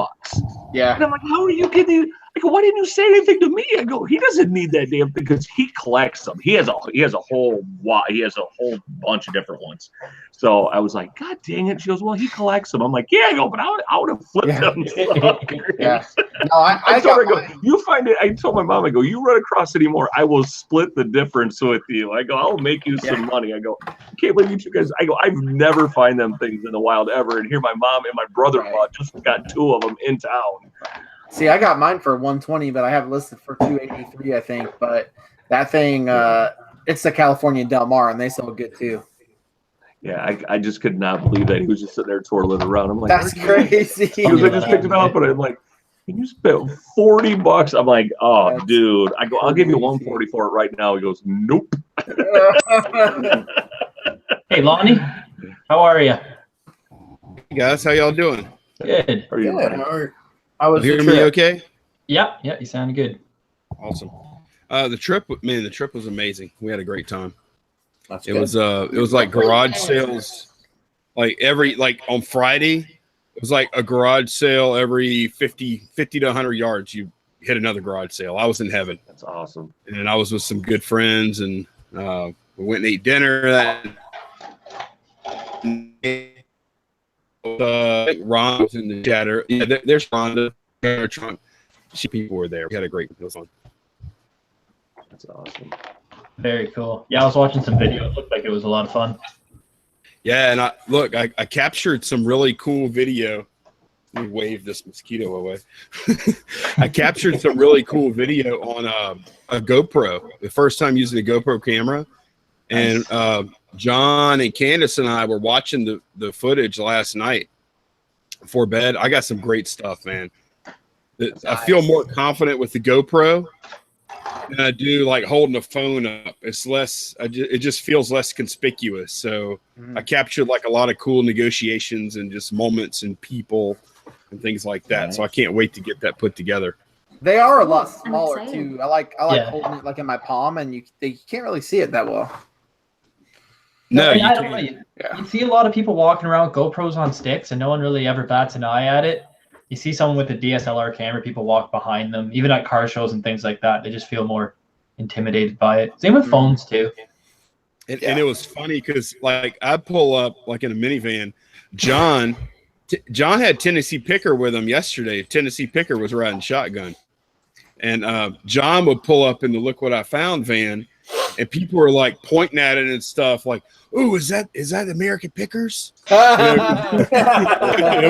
Yeah. And I'm like, how are you getting? I go, why didn't you say anything to me? I go, he doesn't need that damn thing because he collects them. He has a whole bunch of different ones. So I was like, God dang it. She goes, well, he collects them. I'm like, yeah. I go, but I would have flipped them. Yeah. No, I told her, I go, you find it. I told my mom, I go, you run across anymore, I will split the difference with you. I go, I'll make you some money. I go, I can't believe you two guys. I go, I've never find them things in the wild ever. And here my mom and my brother-in-law just got 2 of them in town. See, I got mine for $120, but I have it listed for $283, I think. But that thing, it's the California Del Mar, and they sell good too. Yeah, I just could not believe that he was just sitting there twirling around. I'm like, that's crazy. Because I just picked it up, and I'm like, you spent $40. I'm like, oh, that's dude. I go, I'll give you $140 for it right now. He goes, nope. Hey, Lonnie, how are you? Hey guys, how y'all doing? Good. Are you Good. How was hearing me okay? Yeah, you sound good. Awesome. The trip was amazing. We had a great time. That's it good. was like garage sales, like on Friday, it was like a garage sale every 50 to 100 yards. You hit another garage sale. I was in heaven. That's awesome. And then I was with some good friends, and we went and ate dinner. I think Ron was in the chatter. Yeah, there's Rhonda. Trunk. People were there. We had a great. It was fun. That's awesome. Very cool. Yeah, I was watching some video. It looked like it was a lot of fun. Yeah, and I captured some really cool video. Let me wave this mosquito away. I captured some really cool video on a GoPro. The first time using a GoPro camera, and John and Candace and I were watching the footage last night before bed. I got some great stuff, man. I feel more confident with the GoPro than I do like holding a phone up. It's less. It just feels less conspicuous. So I captured like a lot of cool negotiations and just moments and people and things like that. Nice. So I can't wait to get that put together. They are a lot smaller too. I like holding it like in my palm, and you can't really see it that well. No, you can't. You see a lot of people walking around with GoPros on sticks, and no one really ever bats an eye at it. You see someone with a DSLR camera, people walk behind them, even at car shows and things like that. They just feel more intimidated by it. Same with phones too. And it was funny because like I pull up like in a minivan. John had Tennessee Picker with him yesterday. Tennessee Picker was riding shotgun, and John would pull up in the Look What I Found van, and people were like pointing at it and stuff like, "Ooh, is that American Pickers?" It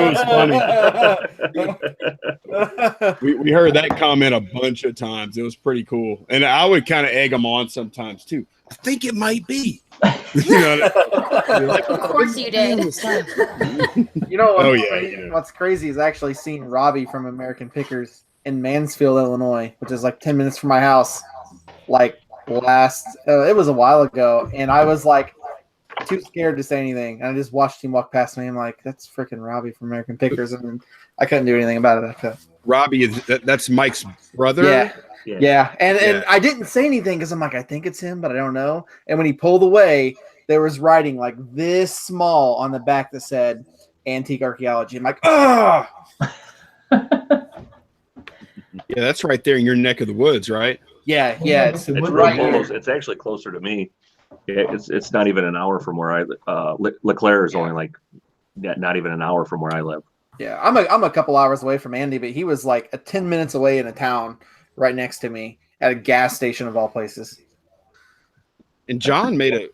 was funny. We heard that comment a bunch of times. It was pretty cool, and I would kind of egg them on sometimes too. I think it might be. Of course you did. What's crazy is actually seeing Robbie from American Pickers in Mansfield, Illinois, which is like 10 minutes from my house. Like it was a while ago, and I was like too scared to say anything. And I just watched him walk past me. I'm like, that's freaking Robbie from American Pickers, and I couldn't do anything about it. Robbie, that's Mike's brother. Yeah. And I didn't say anything because I'm like, I think it's him, but I don't know. And when he pulled away, there was writing like this small on the back that said Antique Archaeology. I'm like, oh. Yeah, that's right there in your neck of the woods, right? Yeah. It's right here. It's actually closer to me. Yeah, it's not even an hour from where I LeClaire is only like not even an hour from where I live. Yeah, I'm a couple hours away from Andy, but he was like 10 minutes away in a town right next to me at a gas station of all places. And John made a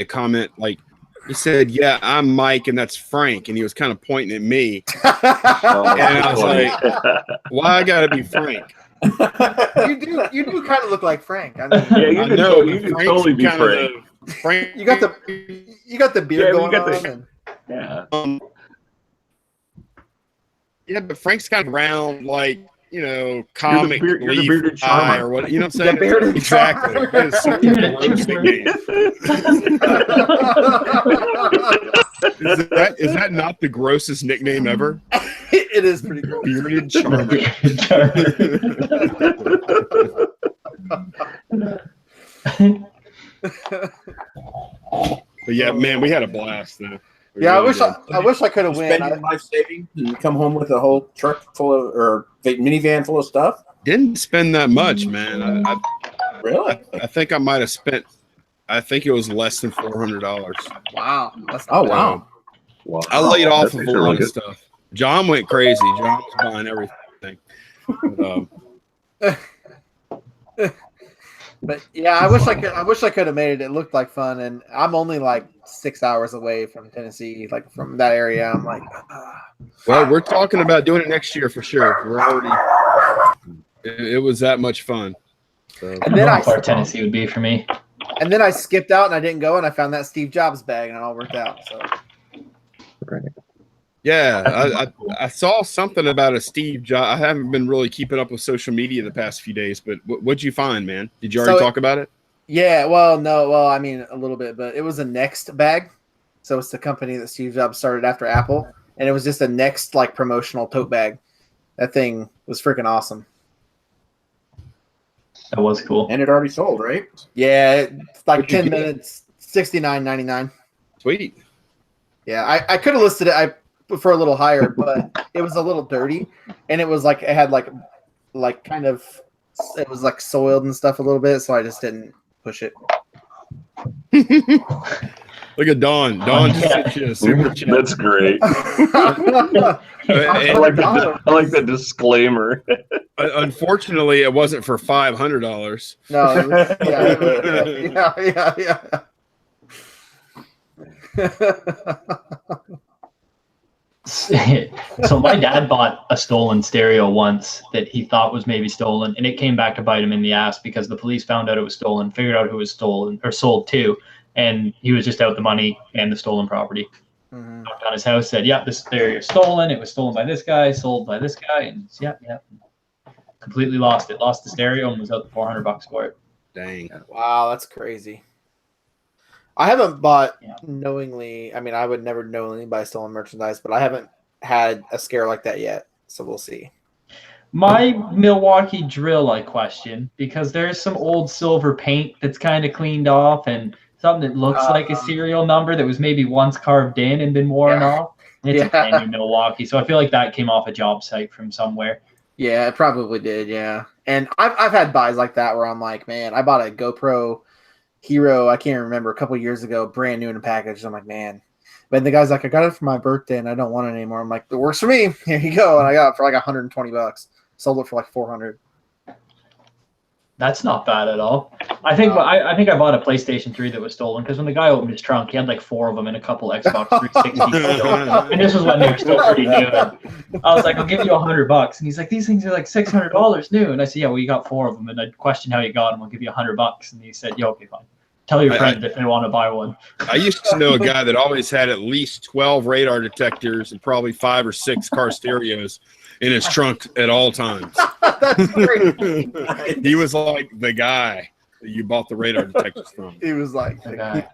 comment like he said, "Yeah, I'm Mike, and that's Frank," and he was kind of pointing at me. And I was like, "Why I gotta be Frank?" You do kind of look like Frank. I mean, yeah, you can totally be Frank. Frank. You got the beard going on. Yeah, but Frank's kind of round, like comic you're the bearded charmer, or what? You know what I'm saying? The bearded exactly. Is that not the grossest nickname ever? It is pretty cool. Bearded charmer. But yeah, man, we had a blast though. I wish I could have won. Spend life savings and come home with a whole truck full of or minivan full of stuff. Didn't spend that much, man. Really? I think I might have spent. I think it was less than $400. Wow. Wow. I laid off of a lot of stuff. John went crazy. John was buying everything. But yeah, I wish I could have made it. It looked like fun, and I'm only like 6 hours away from Tennessee, like from that area. I'm like, well, we're talking about doing it next year for sure. We're already. It was that much fun. So. And then how far Tennessee would be for me. And then I skipped out and I didn't go, and I found that Steve Jobs bag, and it all worked out. So. Right. Yeah, I saw something about a Steve Jobs. I haven't been really keeping up with social media the past few days, but what'd you find, man? Did you already talk about it? Yeah, I mean a little bit, but it was a Next bag. So it's the company that Steve Jobs started after Apple, and it was just a Next like promotional tote bag. That thing was freaking awesome. That was cool. And it already sold, right? Yeah, it's like 10 minutes, $69.99. Sweet. Yeah, I could have listed it for a little higher, but it was a little dirty, and it was like it had like kind of it was like soiled and stuff a little bit, so I just didn't push it. Look at Dawn. Dawn just sent you a super chat. That's great. And- I like the disclaimer. Unfortunately, it wasn't for $500. No, So my dad bought a stolen stereo once that he thought was maybe stolen, and it came back to bite him in the ass because the police found out it was stolen, figured out who was stolen or sold to, and he was just out the money and the stolen property. Knocked on his house, said, "Yeah, this stereo is stolen. It was stolen by this guy, sold by this guy," and yeah, completely lost it. Lost the stereo and was out the $400 for it. Dang. Wow, that's crazy. I haven't bought knowingly. I mean, I would never knowingly buy stolen merchandise, but I haven't had a scare like that yet. So we'll see. My Milwaukee drill, I question, because there's some old silver paint that's kind of cleaned off and something that looks like a serial number that was maybe once carved in and been worn off. And it's a brand new Milwaukee, so I feel like that came off a job site from somewhere. Yeah, it probably did. Yeah, and I've had buys like that where I'm like, man, I bought a GoPro Hero. I can't remember a couple years ago, brand new in a package. I'm like, man. But the guy's like, I got it for my birthday and I don't want it anymore. I'm like, it works for me. Here you go. And I got it for like $120. Sold it for like $400. That's not bad at all. I think I bought a PlayStation 3 that was stolen because when the guy opened his trunk, he had like 4 of them and a couple Xbox 360s. And this was when they were still pretty new. And I was like, I'll give you $100. And he's like, these things are like $600 new. And I said, yeah, well, you got 4 of them. And I questioned how you got them. I'll give you $100. And he said, yeah, okay, fine. Tell your friends if they want to buy one. I used to know a guy that always had at least 12 radar detectors and probably 5 or 6 car stereos in his trunk at all times. That's great. He was like the guy that you bought the radar detectors from. He was like, The guy.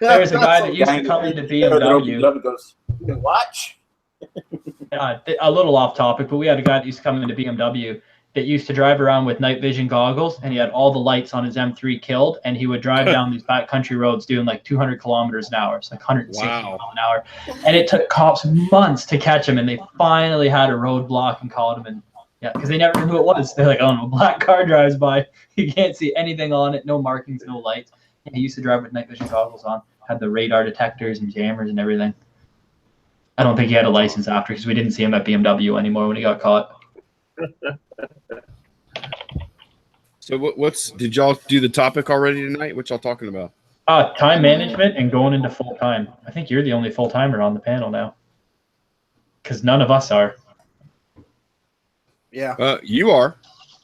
There's a guy that used to come into BMW. Watch. A little off topic, but we had a guy that used to come into BMW that used to drive around with night vision goggles, and he had all the lights on his M3 killed, and he would drive down these backcountry roads doing like 200 kilometers an hour. It's like 160 miles an hour. And it took cops months to catch him, and they finally had a roadblock and caught him. And yeah, because they never knew who it was. They're like, oh no, a black car drives by. You can't see anything on it, no markings, no lights. And he used to drive with night vision goggles on, had the radar detectors and jammers and everything. I don't think he had a license after because we didn't see him at BMW anymore when he got caught. So did y'all do the topic already tonight? What y'all talking about? Time management and going into full time. I think you're the only full timer on the panel now, because none of us are. yeah. You are.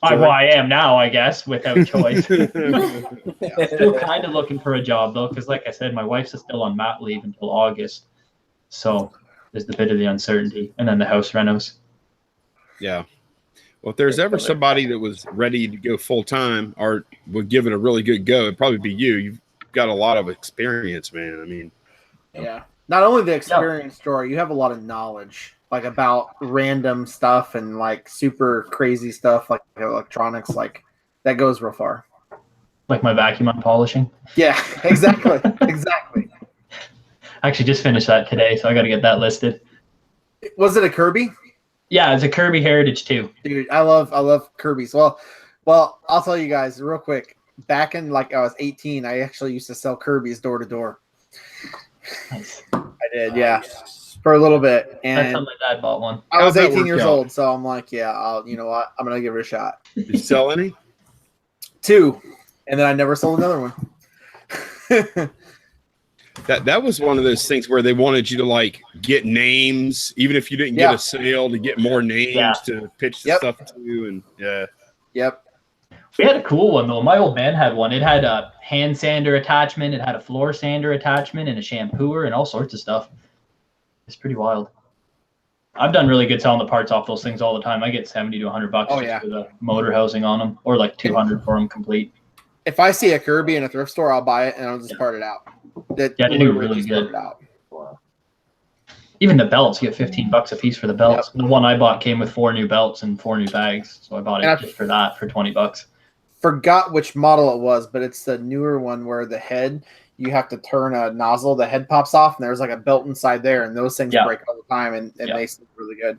I am now, I guess, without choice. Still kind of looking for a job though, because like I said, my wife's still on mat leave until August, so there's the bit of the uncertainty, and then the house renos. Yeah. Well, if there's ever somebody that was ready to go full time or would give it a really good go, it'd probably be you. You've got a lot of experience, man. I mean, yeah. Not only the experience, Jory, you have a lot of knowledge, like about random stuff and like super crazy stuff, like electronics. Like that goes real far. Like my vacuum unpolishing. Yeah, exactly, exactly. I actually just finished that today, so I got to get that listed. Was it a Kirby? Yeah, it's a Kirby Heritage too. Dude, I love Kirby's. Well, I'll tell you guys real quick. Back in like I was 18, I actually used to sell Kirby's door to door. Nice. I did, yeah, for a little bit. And That's how my dad bought one. I was How'd that 18 work year out? old, so I'm like, yeah, you know what? I'm gonna give it a shot. did you sell any? 2, and then I never sold another one. That was one of those things where they wanted you to like get names, even if you didn't get a sale, to get more names to pitch the stuff to, and Yep. We had a cool one though. My old man had one. It had a hand sander attachment, it had a floor sander attachment, and a shampooer, and all sorts of stuff. It's pretty wild. I've done really good selling the parts off those things all the time. I get $70 to $100 just for the motor housing on them, or like $200 for them complete. If I see a Kirby in a thrift store, I'll buy it and I'll just part it out. They do really good. Even the belts, you get $15 a piece for the belts. The one I bought came with 4 new belts and 4 new bags, so I bought it just for that for $20. Forgot which model it was, but it's the newer one where the head, you have to turn a nozzle, the head pops off, and there's like a belt inside there, and those things break all the time, and they seem really good.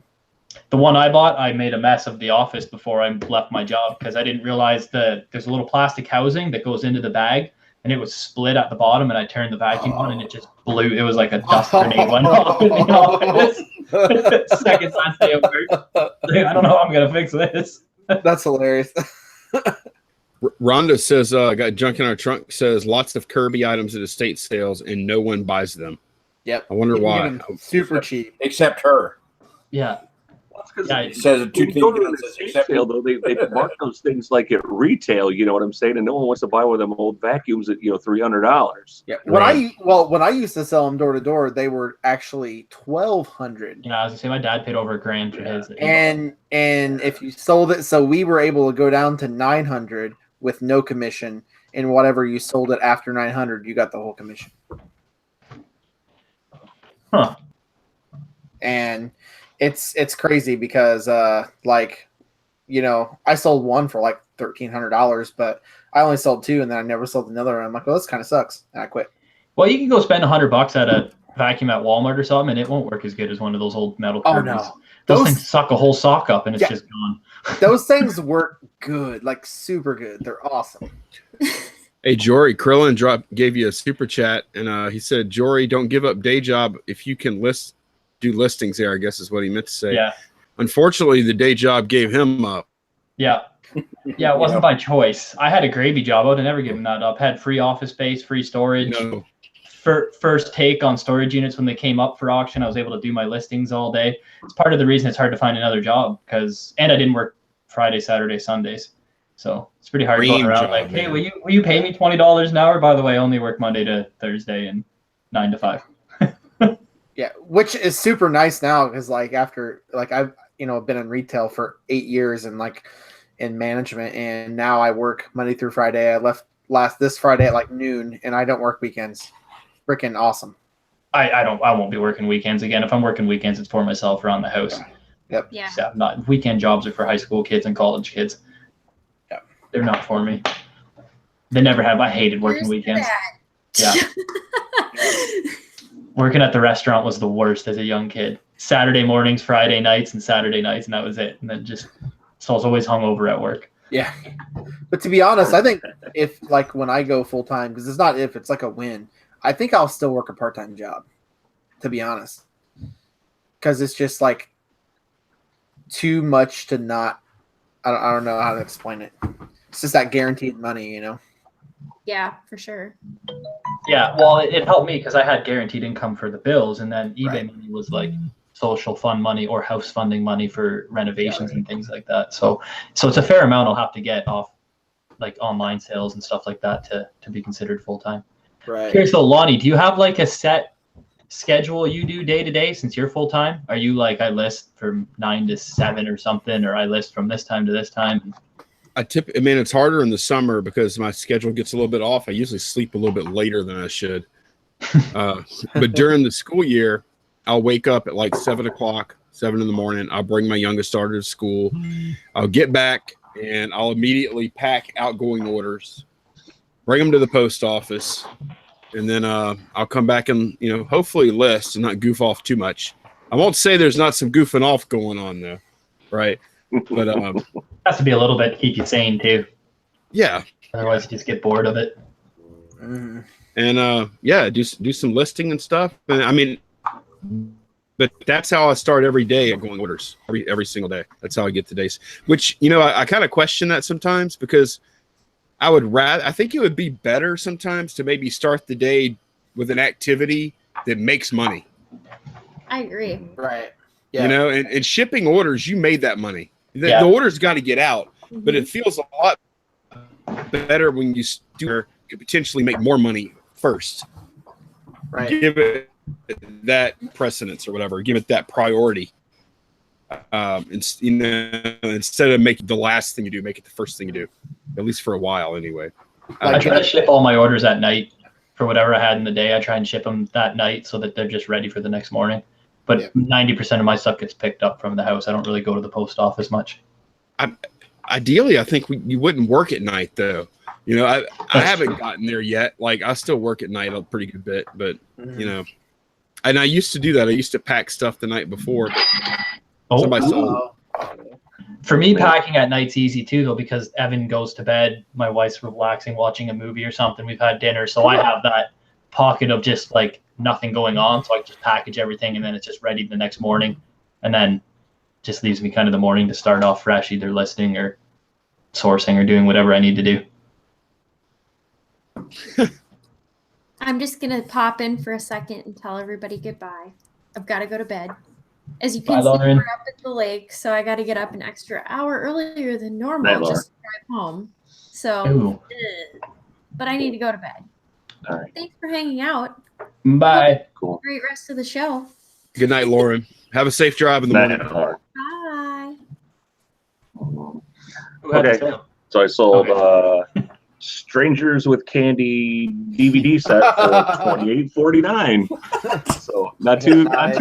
The one I bought, I made a mess of the office before I left my job because I didn't realize that there's a little plastic housing that goes into the bag, and it was split at the bottom, and I turned the vacuum on, and it just blew. It was like a dust grenade went off in the office. Second last day of work. I don't know how I'm gonna fix this. That's hilarious. Rhonda says, got junk in our trunk, says lots of Kirby items at estate sales and no one buys them. Yep. I wonder You can why. get them super cheap. Except her. Yeah. Yeah, it says two things. Go to an estate sale, though, they mark those things like at retail, you know what I'm saying? And no one wants to buy one of them old vacuums at, $300. Yeah. Right. When I used to sell them door to door, they were actually $1,200. Yeah, I was gonna say my dad paid over $1,000 for his. And if you sold it, so we were able to go down to $900 with no commission, and whatever you sold it after $900, you got the whole commission. Huh. And it's crazy because I sold one for like $1,300, but I only sold two, and then I never sold another. And I'm like, well, this kind of sucks, and I quit. Well, you can go spend $100 at a vacuum at Walmart or something, and it won't work as good as one of those old metal Oh, Kirby's. no. Those things suck a whole sock up, and it's just gone. Those things work good, like super good. They're awesome. Hey, Jory, Krillin gave you a super chat, and he said, Jory, don't give up day job if you can do listings there, I guess is what he meant to say. Yeah. Unfortunately, the day job gave him up. Yeah. Yeah, it wasn't by choice. I had a gravy job. I would have never given that up. Had free office space, free storage. No. First take on storage units when they came up for auction. I was able to do my listings all day. It's part of the reason it's hard to find another job and I didn't work Friday, Saturday, Sundays. So it's pretty hard going around like, hey, will you pay me $20 an hour? By the way, I only work Monday to Thursday and 9 to 5. Yeah, which is super nice now because after I've been in retail for 8 years and in management, and now I work Monday through Friday. I left this Friday at noon, and I don't work weekends. Freaking awesome. I won't be working weekends again. If I'm working weekends, it's for myself around the house. Yep. Yeah. So not weekend jobs are for high school kids and college kids. Yeah. They're not for me. They never have. I hated working weekends. Yeah. Working at the restaurant was the worst as a young kid. Saturday mornings, Friday nights, and Saturday nights, and that was it. And then so I was always hungover at work. Yeah. But to be honest, I think if when I go full time, because it's not if, it's a win, I think I'll still work a part-time job, to be honest. Because it's just too much to not, I don't know how to explain it. It's just that guaranteed money, Yeah, for sure. Yeah, well, it helped me because I had guaranteed income for the bills, and then eBay money was social fund money or house funding money for renovations and things like that. So it's a fair amount I'll have to get off online sales and stuff like that to be considered full-time. Right. Okay, so Lonnie, do you have a set schedule you do day to day since you're full-time? Are you I list from 9 to 7 or something, or I list from this time to this time? It's harder in the summer because my schedule gets a little bit off. I usually sleep a little bit later than I should. But during the school year, I'll wake up at 7 o'clock, 7 in the morning. I'll bring my youngest daughter to school. I'll get back and I'll immediately pack outgoing orders, bring them to the post office, and then I'll come back and hopefully list and not goof off too much. I won't say there's not some goofing off going on though, right? But has to be a little bit to keep you sane too. Yeah. Otherwise, you just get bored of it. Mm-hmm. And do some listing and stuff. And but that's how I start every day at going orders every single day. That's how I get the days. Which I kind of question that sometimes because I think it would be better sometimes to maybe start the day with an activity that makes money. I agree. Right. Yeah. And shipping orders, you made that money. The order's got to get out, but it feels a lot better when you could potentially make more money first. Right. Give it that precedence or whatever. Give it that priority. Instead of making the last thing you do, make it the first thing you do. At least for a while, anyway. I try to ship all my orders at night for whatever I had in the day. I try and ship them that night so that they're just ready for the next morning. But 90% of my stuff gets picked up from the house. I don't really go to the post office much. Ideally, I think you wouldn't work at night, though. I haven't gotten there yet. I still work at night a pretty good bit, but, and I used to do that. I used to pack stuff the night before. Somebody sold. For me, packing at night's easy too, though, because Evan goes to bed. My wife's relaxing, watching a movie or something. We've had dinner, so I have that pocket of just like nothing going on. So I just package everything, and then it's just ready the next morning, and then just leaves me kind of the morning to start off fresh, either listing or sourcing or doing whatever I need to do. I'm just gonna pop in for a second and tell everybody goodbye. I've got to go to bed. As you can see, Lauren. we're up at the lake, so I got to get up an extra hour earlier than normal just to drive home. So, but I need to go to bed. All right. Thanks for hanging out. Bye. Cool. Great rest of the show. Good night, Lauren. Have a safe drive in the morning. Bye. Okay. So I sold Strangers with Candy DVD set for $28.49. So not too bad.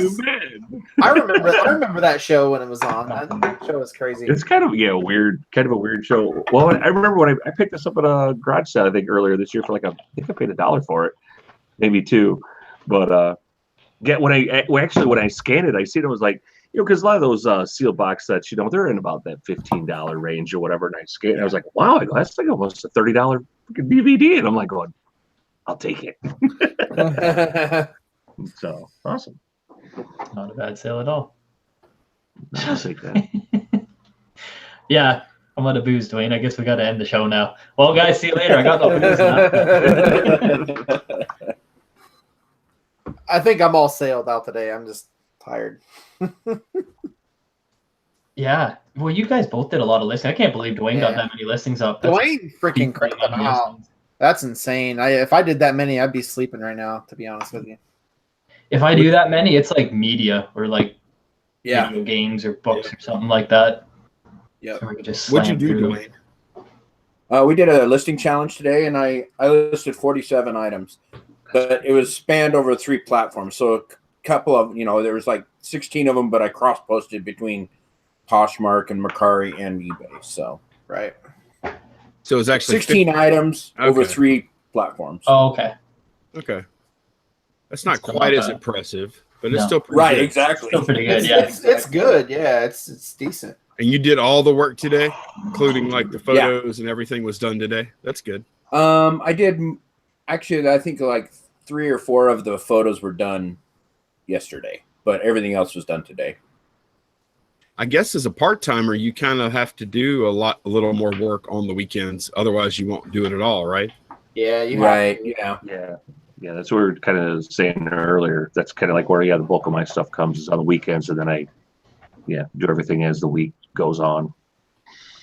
I remember that show when it was on. That show was crazy. It's kind of a weird show. Well, I remember when I picked this up at a garage sale, I think earlier this year for I think I paid $1 for it, maybe $2. But when I scanned it, I seen it was like, because a lot of those seal box sets, they're in about that $15 range or whatever. And I scanned, I was like, wow, that's like almost a $30 freaking DVD. And I'm like going, I'll take it. So awesome. Not a bad sale at all. I'll take that. Yeah, I'm out of booze, Duane. I guess we got to end the show now. Well, guys, see you later. I got no booze now. I think I'm all sailed out today. I'm just tired. Yeah. Well, you guys both did a lot of listings. I can't believe Duane got that many listings up. Duane freaking cranked them out. That's insane. If I did that many, I'd be sleeping right now, to be honest with you. If I do that many, it's like media or like Yeah. video games or books or something like that. Yeah. So we could just What'd you do, slam through Duane? We did a listing challenge today, and I listed 47 items, but it was spanned over 3 platforms. So a couple of, there was like 16 of them, but I cross-posted between Poshmark and Mercari and eBay. So Right. So it's actually 16 items over Okay. 3 platforms. Oh, okay. Okay. That's not Still quite not as bad. impressive, but it's No. still pretty Right, good. exactly. Still pretty good, yeah. It's good. Yeah, it's decent. And you did all the work today, including like the photos and everything was done today. That's good. I did actually. I think like 3 or 4 of the photos were done yesterday, but everything else was done today. I guess as a part-timer, you kind of have to do a little more work on the weekends. Otherwise, you won't do it at all, right? Yeah, you Right. have to. Yeah. Yeah, that's what we were kind of saying earlier. That's kind of like where the bulk of my stuff comes is on the weekends, and then I do everything as the week goes on.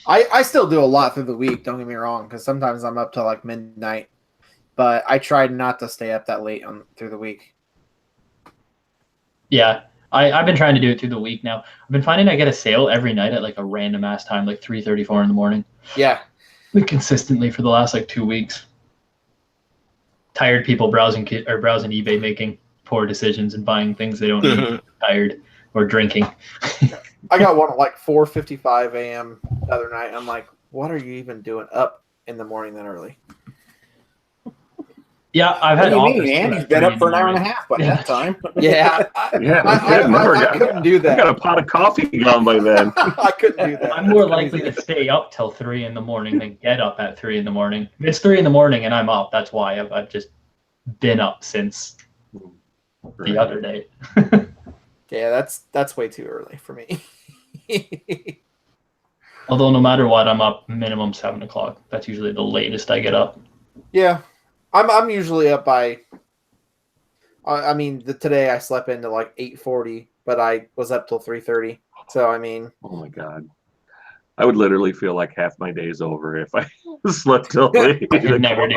I still do a lot through the week, don't get me wrong, because sometimes I'm up till like midnight. But I tried not to stay up that late through the week. Yeah. I've been trying to do it through the week now. I've been finding I get a sale every night at like a random ass time, like 3:34 in the morning. Yeah. Like consistently for the last like 2 weeks. Tired people browsing eBay, making poor decisions and buying things they don't need. Tired or drinking. I got one at like 4:55 a.m. the other night. I'm like, what are you even doing up in the morning that early? Yeah, I've had What do you offers mean? too Andy's at been 3 up in for the an hour and a morning. half by that time. Yeah. I couldn't do I that. got a pot of coffee gone by then. I couldn't do that. I'm more likely to stay up till 3 in the morning than get up at 3 in the morning. If it's 3 in the morning and I'm up, that's why I've just been up since the other day. Yeah, that's way too early for me. Although no matter what, I'm up minimum 7 o'clock. That's usually the latest I get up. Yeah, I'm usually up by. I mean, today I slept into like 8:40, but I was up till 3:30. So I mean, Oh my god, I would literally feel like half my day's over if I slept till late. I could never do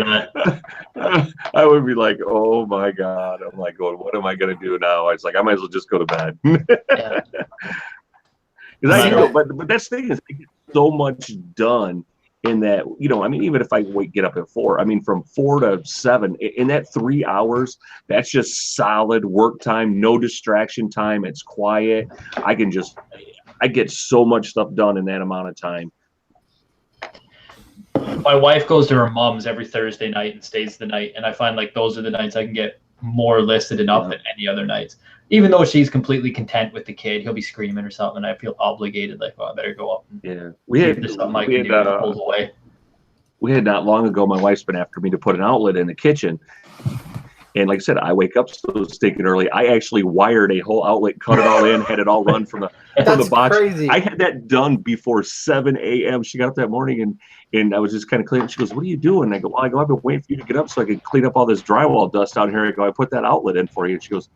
that. I would be like, oh my god. I'm like going, what am I gonna do now? I was like, I might as well just go to bed. Yeah. Because I know, but that's the thing is, I get so much done in that, I mean, even if I get up at 4, I mean, from 4 to 7, in that 3 hours, that's just solid work time, no distraction time. It's quiet. I get so much stuff done in that amount of time. My wife goes to her mom's every Thursday night and stays the night, and I find like those are the nights I can get more listed and up than any other nights. Even though she's completely content with the kid, he'll be screaming or something. I feel obligated, like, oh, I better go up. And we had something I can do. Pulls away. We had not long ago. My wife's been after me to put an outlet in the kitchen. And like I said, I wake up so stinking early. I actually wired a whole outlet, cut it all in, had it all run from the box. Crazy. I had that done before 7 a.m. She got up that morning and I was just kind of cleaning. She goes, "What are you doing?" I go, "Well, I've been waiting for you to get up so I could clean up all this drywall dust out here." I go, "I put that outlet in for you." And she goes,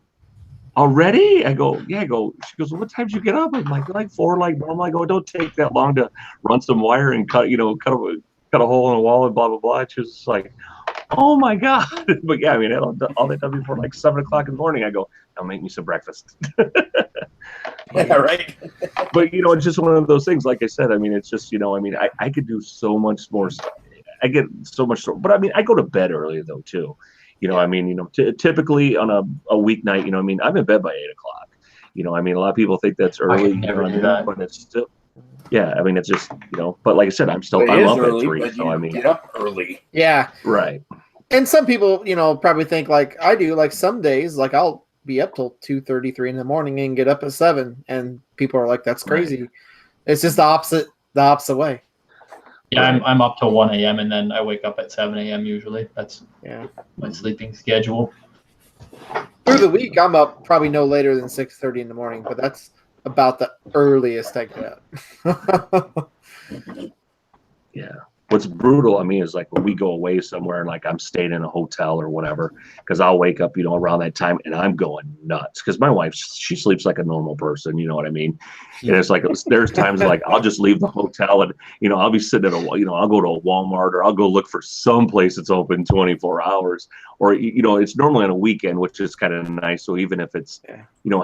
"Already?" I go, "Yeah." She goes, "Well, what time did you get up?" I'm like 4, like normal. I go, "It don't take that long to run some wire and cut a hole in the wall and blah, blah, blah." She was just like, "Oh my God." But yeah, I mean, all that done before like 7 o'clock in the morning. I go, "Now make me some breakfast." Yeah, right. But it's just one of those things. Like I said, I mean, it's just, I mean, I could do so much more. I get so much, but I mean, I go to bed early though, too. I mean, typically on a weeknight, I mean, I'm in bed by 8 o'clock. I mean, a lot of people think that's early, but it's still, yeah, I mean, it's just, but like I said, I'm up early, at 3. So I mean, get up early. Yeah. Right. And some people, probably think like I do, like some days, like I'll be up till 2:33 in the morning and get up at 7. And people are like, "That's crazy." Right. It's just the opposite way. Yeah, I'm up till 1 a.m. and then I wake up at 7 a.m. usually. That's my sleeping schedule. Through the week, I'm up probably no later than 6:30 in the morning, but that's about the earliest I get. Yeah. What's brutal, I mean, is like when we go away somewhere and like I'm staying in a hotel or whatever, because I'll wake up, around that time and I'm going nuts. Because my wife, she sleeps like a normal person, you know what I mean? And it's like there's times like I'll just leave the hotel and I'll be sitting at I'll go to a Walmart or I'll go look for some place that's open 24 hours. Or it's normally on a weekend, which is kind of nice. So even if it's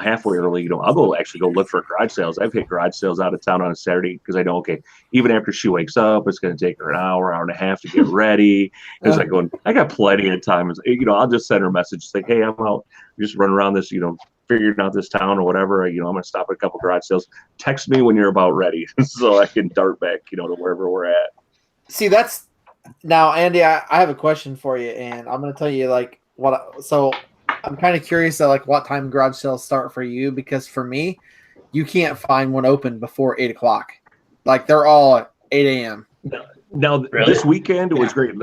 halfway early, I'll actually go look for garage sales. I've hit garage sales out of town on a Saturday because I know, okay, even after she wakes up, it's going to take her an hour and a half to get ready. It's like going, I got plenty of time. I'll just send her a message like, "Hey, I'm out, just running around this, figuring out this town or whatever. I'm going to stop at a couple garage sales. Text me when you're about ready so I can dart back, to wherever we're at." See, now, Andy, I have a question for you, and I'm going to tell you so I'm kind of curious at what time garage sales start for you, because for me, you can't find one open before 8 o'clock. Like they're all at 8 a.m. Now this weekend it was great.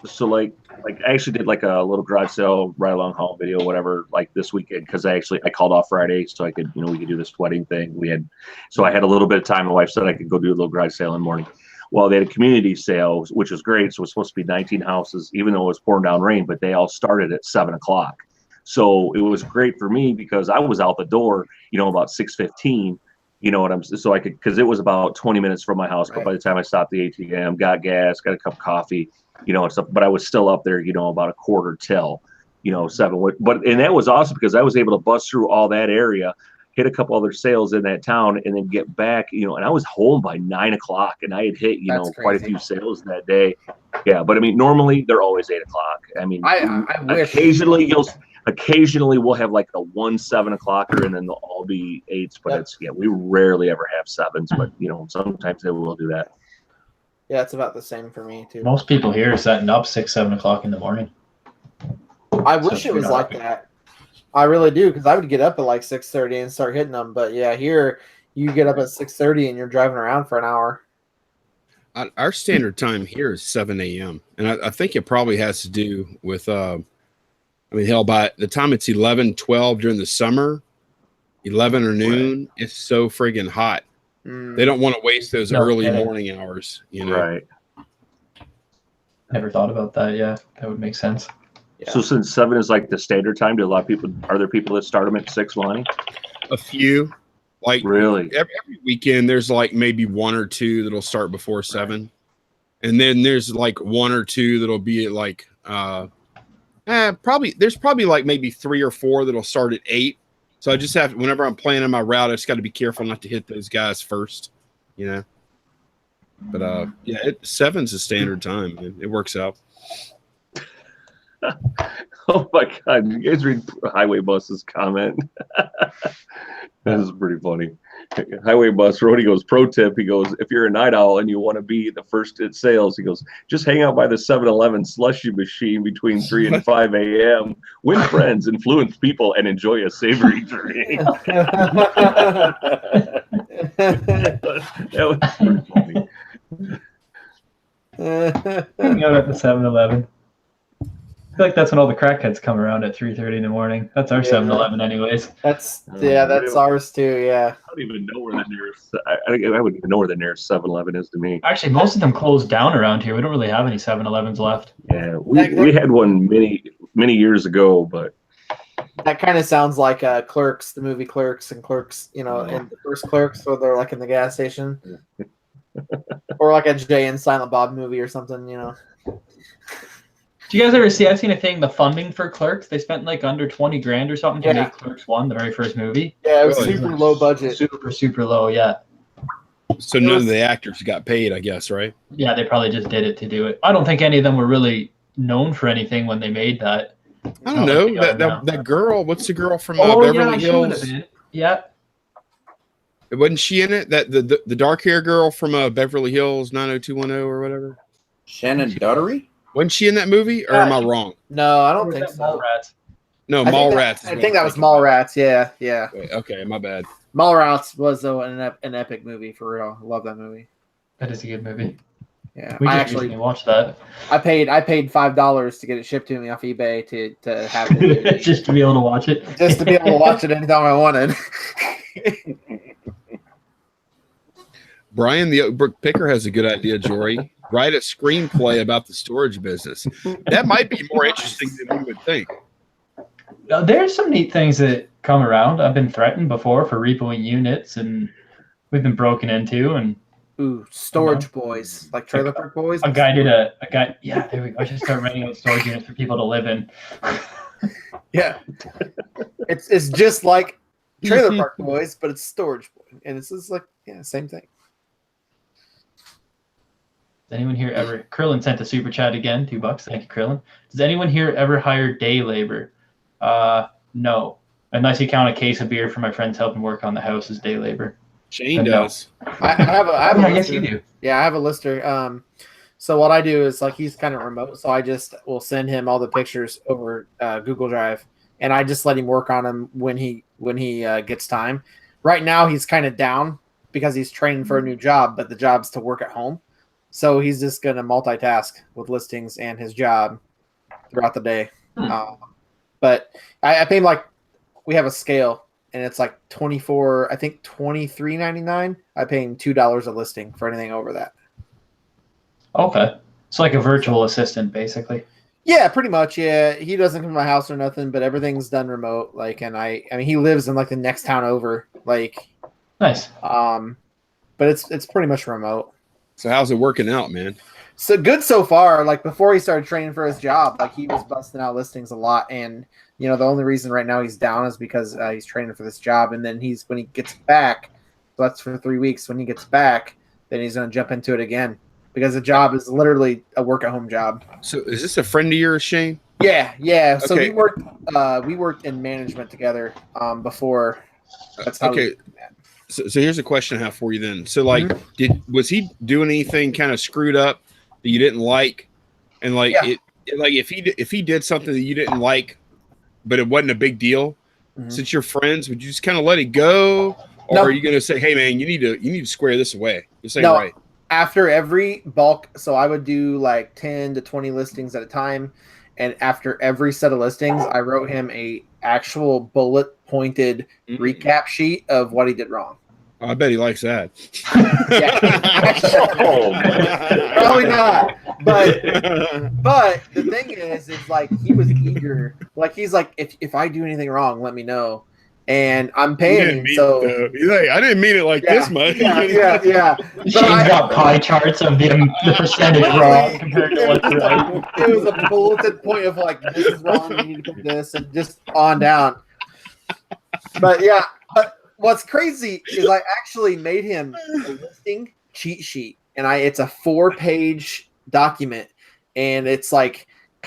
So like I actually did like a little garage sale ride along haul video, whatever, like this weekend, because I called off Friday so I could, we could do this wedding thing. So I had a little bit of time. My wife said I could go do a little garage sale in the morning. Well, they had a community sale, which was great. So it was supposed to be 19 houses, even though it was pouring down rain, but they all started at 7 o'clock. So it was great for me because I was out the door, about 6:15, so I could, because it was about 20 minutes from my house. But by the time I stopped the ATM, got gas, got a cup of coffee, and stuff, but I was still up there, about a quarter till, 7. And that was awesome because I was able to bust through all that area, hit a couple other sales in that town, and then get back, and I was home by 9 o'clock, and I had hit, quite a few sales that day. Yeah, but I mean, normally they're always 8 o'clock. I mean, I wish. Occasionally we'll have like a 1 7 o'clocker, and then they'll all be 8s. But we rarely ever have 7s. But sometimes they will do that. Yeah, it's about the same for me too. Most people here are setting up 6 7 o'clock in the morning. I wish it was like that. I really do, because I would get up at like 6:30 and start hitting them. But yeah, here you get up at 6:30 and you're driving around for an hour. Our standard time here is 7 a.m. And I think it probably has to do with, hell, by the time it's 11, 12 during the summer, 11 or noon, it's so friggin' hot. They don't want to waste those early morning hours, Right. Never thought about that. Yeah, that would make sense. Yeah. So since 7 is like the standard time, are there people that start them at 6, Lonnie? A few. Like really every weekend there's like maybe 1 or 2 that'll start before 7. And then there's like 1 or 2 that'll be at like there's probably like maybe 3 or 4 that'll start at 8. So I just have, whenever I'm planning my route, I just got to be careful not to hit those guys first, But 7's the standard time. It works out. Oh my God! You guys read Highway Bus's comment. That is pretty funny. Highway Bus Road, he goes, pro tip, he goes, if you're a night owl and you want to be the first at sales, he goes, just hang out by the 7-Eleven slushy machine between 3 and 5 a.m., win friends, influence people, and enjoy a savory drink. That was pretty funny. Hang out at the 7-Eleven. I feel like that's when all the crackheads come around at 3:30 in the morning. That's our 7-Eleven anyways. That's ours too. Yeah. I don't even know where the nearest. I wouldn't even know where the nearest 7-Eleven is to me. Actually, most of them closed down around here. We don't really have any 7-Elevens left. Yeah, we had one many years ago, but that kind of sounds like Clerks, the movie Clerks, and Clerks, and the first Clerks, where they're like in the gas station, or like a Jay and Silent Bob movie or something, Do you guys ever see? I've seen a thing. The funding for Clerks, they spent like under 20 grand or something to make Clerks 1, the very first movie. Yeah, it was super low budget. Super low. Yeah. So none of the actors got paid, I guess, right? Yeah, they probably just did it to do it. I don't think any of them were really known for anything when they made that. I don't know. That girl, what's the girl from Beverly Hills? Yeah. Wasn't she in it? That the dark hair girl from Beverly Hills 90210 or whatever? Shannon Duttery? Wasn't she in that movie, or am I wrong? No, I don't think so. Mallrats. No, Mallrats. I think that was Mallrats. Yeah. Wait, okay, my bad. Mallrats was an epic movie for real. I love that movie. That is a good movie. Yeah, we actually watched that. I paid $5 to get it shipped to me off eBay to have it. Just to be able to watch it. Just to be able to watch it anytime I wanted. Brian the Oakbrook Picker has a good idea, Jory. Write a screenplay about the storage business. That might be more interesting than we would think. There's some neat things that come around. I've been threatened before for repoing units, and we've been broken into. And storage boys, like trailer park boys. A guy. Yeah, there we go. I should start renting out storage units for people to live in. Yeah, it's just like trailer park boys, but it's storage boy, and it's just like same thing. Does anyone here ever? Krillin sent a super chat again, $2. Thank you, Krillin. Does anyone here ever hire day labor? No, unless you count a case of beer for my friends helping work on the house as day labor. Shane does. I have a I guess you do. Yeah, I have a lister. So what I do is like he's kind of remote, so I just will send him all the pictures over Google Drive, and I just let him work on them when he gets time. Right now he's kind of down because he's training for a new job, but the job's to work at home. So he's just going to multitask with listings and his job throughout the day. But I pay him we have a scale, and it's like $23.99. I pay him $2 a listing for anything over that. Okay. It's like a virtual assistant, basically. Yeah, pretty much. Yeah, he doesn't come to my house or nothing, but everything's done remote. And I mean, he lives in the next town over. Nice. But it's pretty much remote. So how's it working out, man? So good so far. Before he started training for his job, he was busting out listings a lot. And, the only reason right now he's down is because he's training for this job. And then when he gets back, so that's for 3 weeks. When he gets back, then he's going to jump into it again because the job is literally a work at home job. So is this a friend of yours, Shane? Yeah. So okay. we worked in management together before. That's how okay. So here's a question I have for you then. So was he doing anything kind of screwed up that you didn't like? And if he did something that you didn't like, but it wasn't a big deal, since you're friends, would you just kind of let it go? Or are you going to say, hey man, you need to square this away? You're saying right. After every bulk, so I would do 10 to 20 listings at a time. And after every set of listings, I wrote him a actual bullet pointed recap sheet of what he did wrong. I bet he likes that. Probably not. But the thing is he was eager. He's if I do anything wrong, let me know. And I'm paying him. So he's I didn't mean it this much. Yeah. Shane's got pie charts of the percentage wrong compared to what's right. It was a bulleted point of this is wrong, you need to put this, and just on down. But yeah, what's crazy is I actually made him a listing cheat sheet, and it's a 4-page document, and it's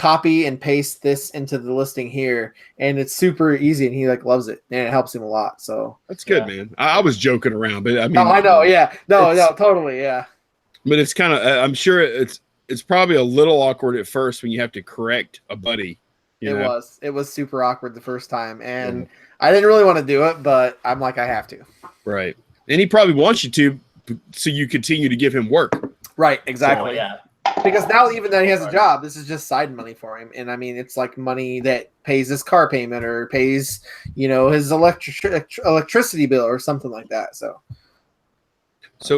copy and paste this into the listing here, and it's super easy, and he like loves it, and it helps him a lot. So That's good, man. I was joking around, but I mean, no, I know, yeah, no, totally, yeah. But it's kind of, I'm sure it's probably a little awkward at first when you have to correct a buddy. It was super awkward the first time, and I didn't really want to do it, but I'm like, I have to. Right, and he probably wants you to, so you continue to give him work. Right, exactly. So, yeah. Because now, even though he has a job, this is just side money for him, and I mean, it's like money that pays his car payment or pays, his electricity bill or something like that. So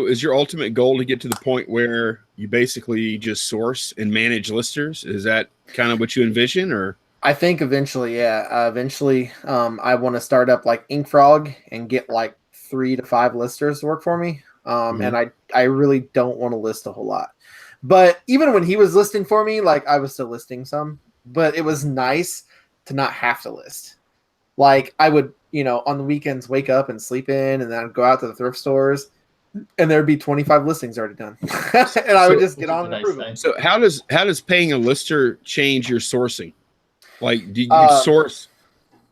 is your ultimate goal to get to the point where you basically just source and manage listers? Is that kind of what you envision, or? I think eventually, yeah. I want to start up like Ink Frog and get like 3 to 5 listers to work for me. And I really don't want to list a whole lot. But even when he was listing for me, like I was still listing some. But it was nice to not have to list. Like I would, on the weekends wake up and sleep in, and then I'd go out to the thrift stores, and there'd be 25 listings already done. And I would just get on and approve them. So how does paying a lister change your sourcing? Like, do you source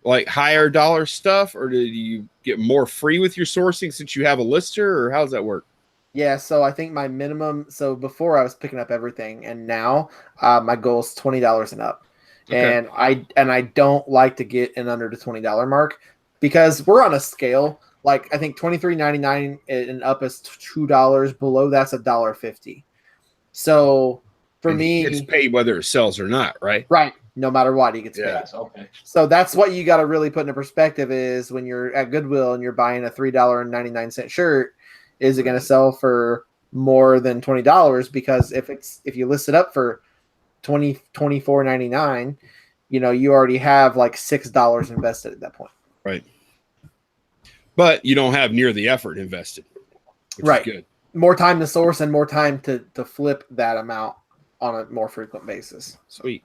like higher dollar stuff, or do you get more free with your sourcing since you have a lister, or how does that work? Yeah, so I think my minimum. So before I was picking up everything, and now my goal is $20 and up. Okay. And I don't like to get in under the $20 mark because we're on a scale. Like I think $23.99 and up is $2. Below that's $1.50. So for me, it's paid whether it sells or not, right? Right. No matter what, he gets paid. Okay. So that's what you got to really put into perspective is when you're at Goodwill and you're buying a $3.99 shirt, is it going to sell for more than $20? Because if you list it up for $24.99, you already have like $6 invested at that point. Right. But you don't have near the effort invested. Which right. is good. More time to source and more time to flip that amount on a more frequent basis. Sweet.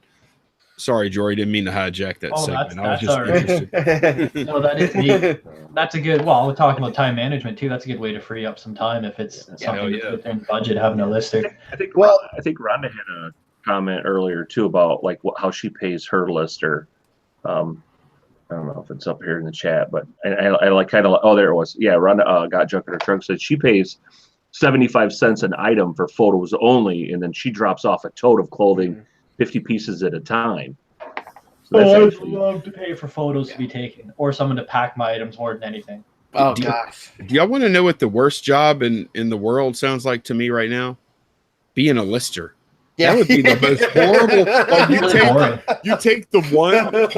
Sorry, Jory, didn't mean to hijack that segment. I was just all right. No, that is neat. That's a good. Well, we're talking about time management too. That's a good way to free up some time if it's something that's within budget. Having a lister. I think Rhonda had a comment earlier too about like how she pays her lister. I don't know if it's up here in the chat, but I like kind of. Oh, there it was. Yeah, Rhonda got junk in her trunk. Said she pays 75 cents an item for photos only, and then she drops off a tote of clothing. 50 pieces at a time. So I would love to pay for photos to be taken, or someone to pack my items more than anything. Oh gosh! Do y'all want to know what the worst job in the world sounds like to me right now? Being a lister. Yeah, that would be the most horrible. Like you take the one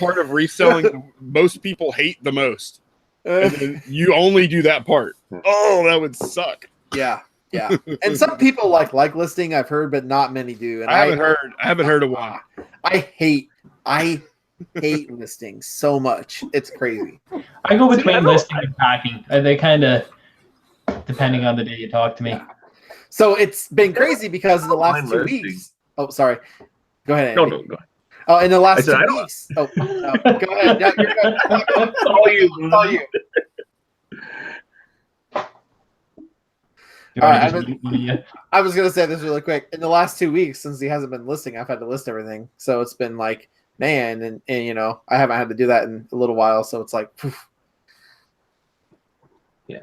part of reselling most people hate the most, and then you only do that part. Oh, that would suck. Yeah. Yeah, and some people like listing. I've heard, but not many do. And I haven't heard of one. I hate listing so much. It's crazy. I go between listing and packing. They kind of depending on the day you talk to me. Yeah. So it's been crazy because in the last 2 weeks. Oh, sorry. Go ahead. No, go ahead. Oh, in the last 2 weeks. Oh, no, go ahead. No, you're good. All you. All right, I was going to say this really quick. In the last 2 weeks, since he hasn't been listing, I've had to list everything. So it's been like, man, and I haven't had to do that in a little while. So it's like, poof. Yeah.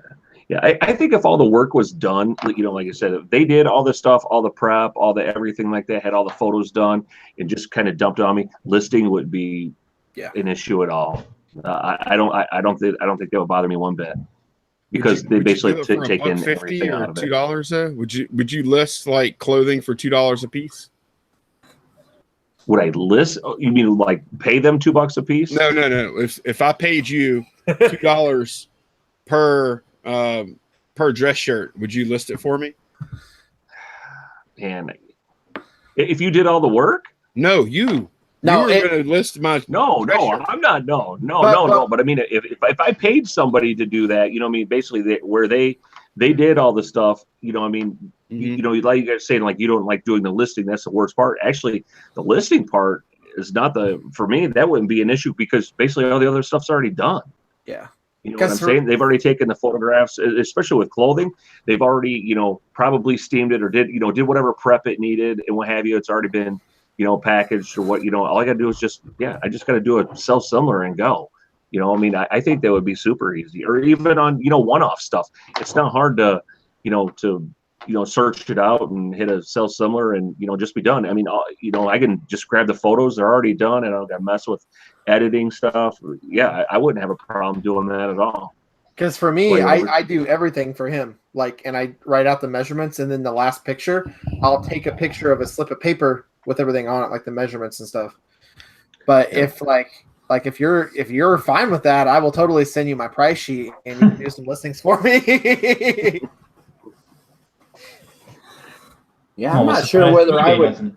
I think if all the work was done, like I said, if they did all the stuff, all the prep, all the everything like that, had all the photos done, and just kind of dumped it on me, listing would be an issue at all. I don't think that would bother me one bit. Because they basically take in everything out of it. $2 though? Would you list like clothing for $2 a piece? Would I list? You mean like pay them $2 a piece? No. If I paid you $2 per dress shirt, would you list it for me? And if you did all the work? No, you. No, you were going to list my. No, I'm not. No. But I mean, if I paid somebody to do that, basically they did all the stuff. Like you guys saying, like you don't like doing the listing. That's the worst part. Actually, the listing part is not for me. That wouldn't be an issue because basically all the other stuff's already done. Yeah. You know what I'm saying? They've already taken the photographs, especially with clothing. They've already, you know, probably steamed it or did whatever prep it needed and what have you. It's already been, you know, packaged or what, you know, all I got to do is I just got to do a self-similar and go. You know, I mean, I think that would be super easy. Or even on, you know, one-off stuff. It's not hard to search it out and hit a self-similar and, you know, just be done. I mean, you know, I can just grab the photos. They're already done and I don't got to mess with editing stuff. Yeah, I wouldn't have a problem doing that at all. Because for me, I do everything for him. Like, and I write out the measurements, and then the last picture, I'll take a picture of a slip of paper with everything on it, like the measurements and stuff. But if if you're fine with that, I will totally send you my price sheet and you can do some listings for me. Yeah, I'm not sure whether I would.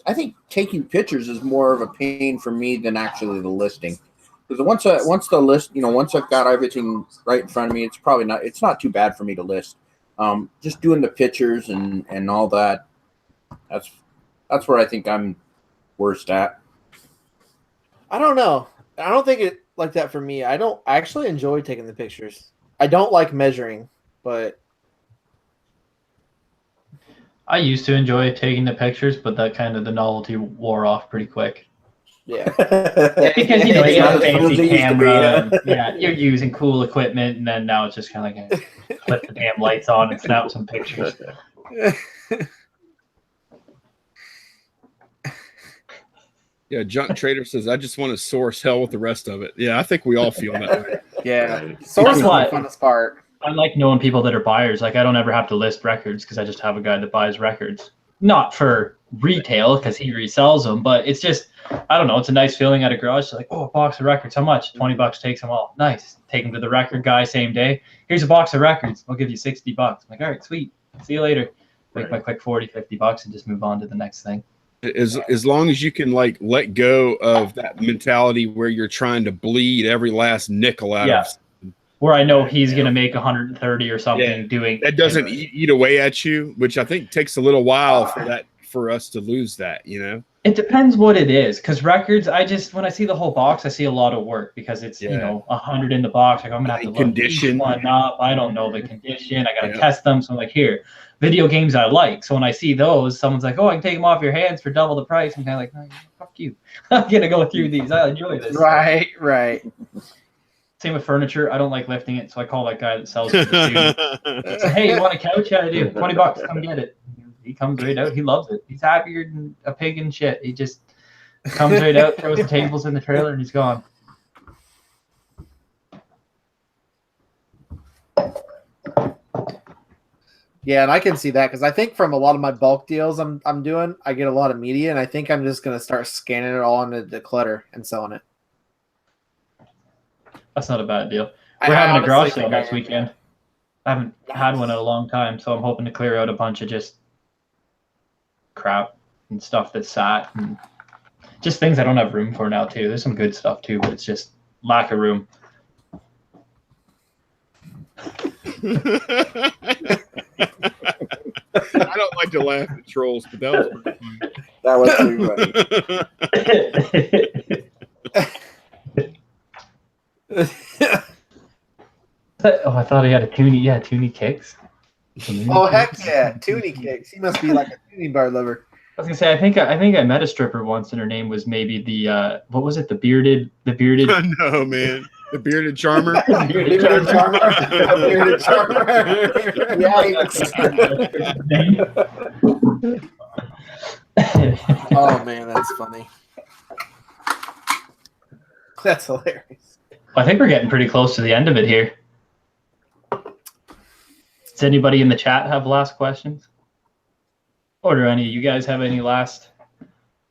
I think taking pictures is more of a pain for me than actually the listing. Because once the list, you know, once I've got everything right in front of me, it's not too bad for me to list. Just doing the pictures and all that. That's where I think I'm worst at. I don't know. I don't think it like that for me. I actually enjoy taking the pictures. I don't like measuring, but I used to enjoy taking the pictures, but that kind of the novelty wore off pretty quick. Yeah. Because, you know, you got a fancy camera. Yeah, you're using cool equipment, and then now it's just kind of like put the damn lights on and snap some pictures. Yeah, Junk Trader says, I just want to source, hell with the rest of it. Yeah, I think we all feel that way. Yeah. Sourcing is the funnest part. I like knowing people that are buyers. Like, I don't ever have to list records because I just have a guy that buys records. Not for retail because he resells them, but it's just, I don't know, it's a nice feeling at a garage. It's like, oh, a box of records, how much? $20 takes them all. Nice. Take them to the record guy same day. Here's a box of records. I'll give you $60. I'm like, all right, sweet. See you later. Make my quick $40-$50 and just move on to the next thing. As long as you can like let go of that mentality where you're trying to bleed every last nickel out of where I know he's going to make 130 or something doing that doesn't eat away at you, which I think takes a little while for us to lose that, you know. It depends what it is, because records, when I see the whole box, I see a lot of work because it's you know 100 in the box. Like I'm gonna have to look each one up. I don't know the condition. I gotta test them. So I'm like, here, video games I like. So when I see those, someone's like, oh, I can take them off your hands for double the price. I'm kind of like, no, fuck you. I'm gonna go through these. I enjoy this. Right. Same with furniture. I don't like lifting it, so I call that guy that sells it. So, hey, you want a couch? Yeah, I do. $20. Come get it. He comes right out. He loves it. He's happier than a pig in shit. He just comes right out, throws the tables in the trailer, and he's gone. Yeah, and I can see that because I think from a lot of my bulk deals I'm doing, I get a lot of media, and I think I'm just going to start scanning it all into the clutter and selling it. That's not a bad deal. We're having a garage sale next weekend. I haven't had one in a long time, so I'm hoping to clear out a bunch of just crap and stuff that's sat and just things I don't have room for now too. There's some good stuff too, but it's just lack of room. I don't like to laugh at trolls, but that was pretty funny. That was pretty funny. Oh, I thought he had a Toonie. Yeah, Toonie kicks. Oh heck yeah, Toonie kicks. He must be like a Toonie bar lover. I was gonna say, I think I met a stripper once, and her name was maybe the what was it? The bearded. No, man, the bearded charmer. Bearded charmer. Bearded charmer. Oh man, that's funny. That's hilarious. I think we're getting pretty close to the end of it here. Does anybody in the chat have last questions? Or do any of you guys have any last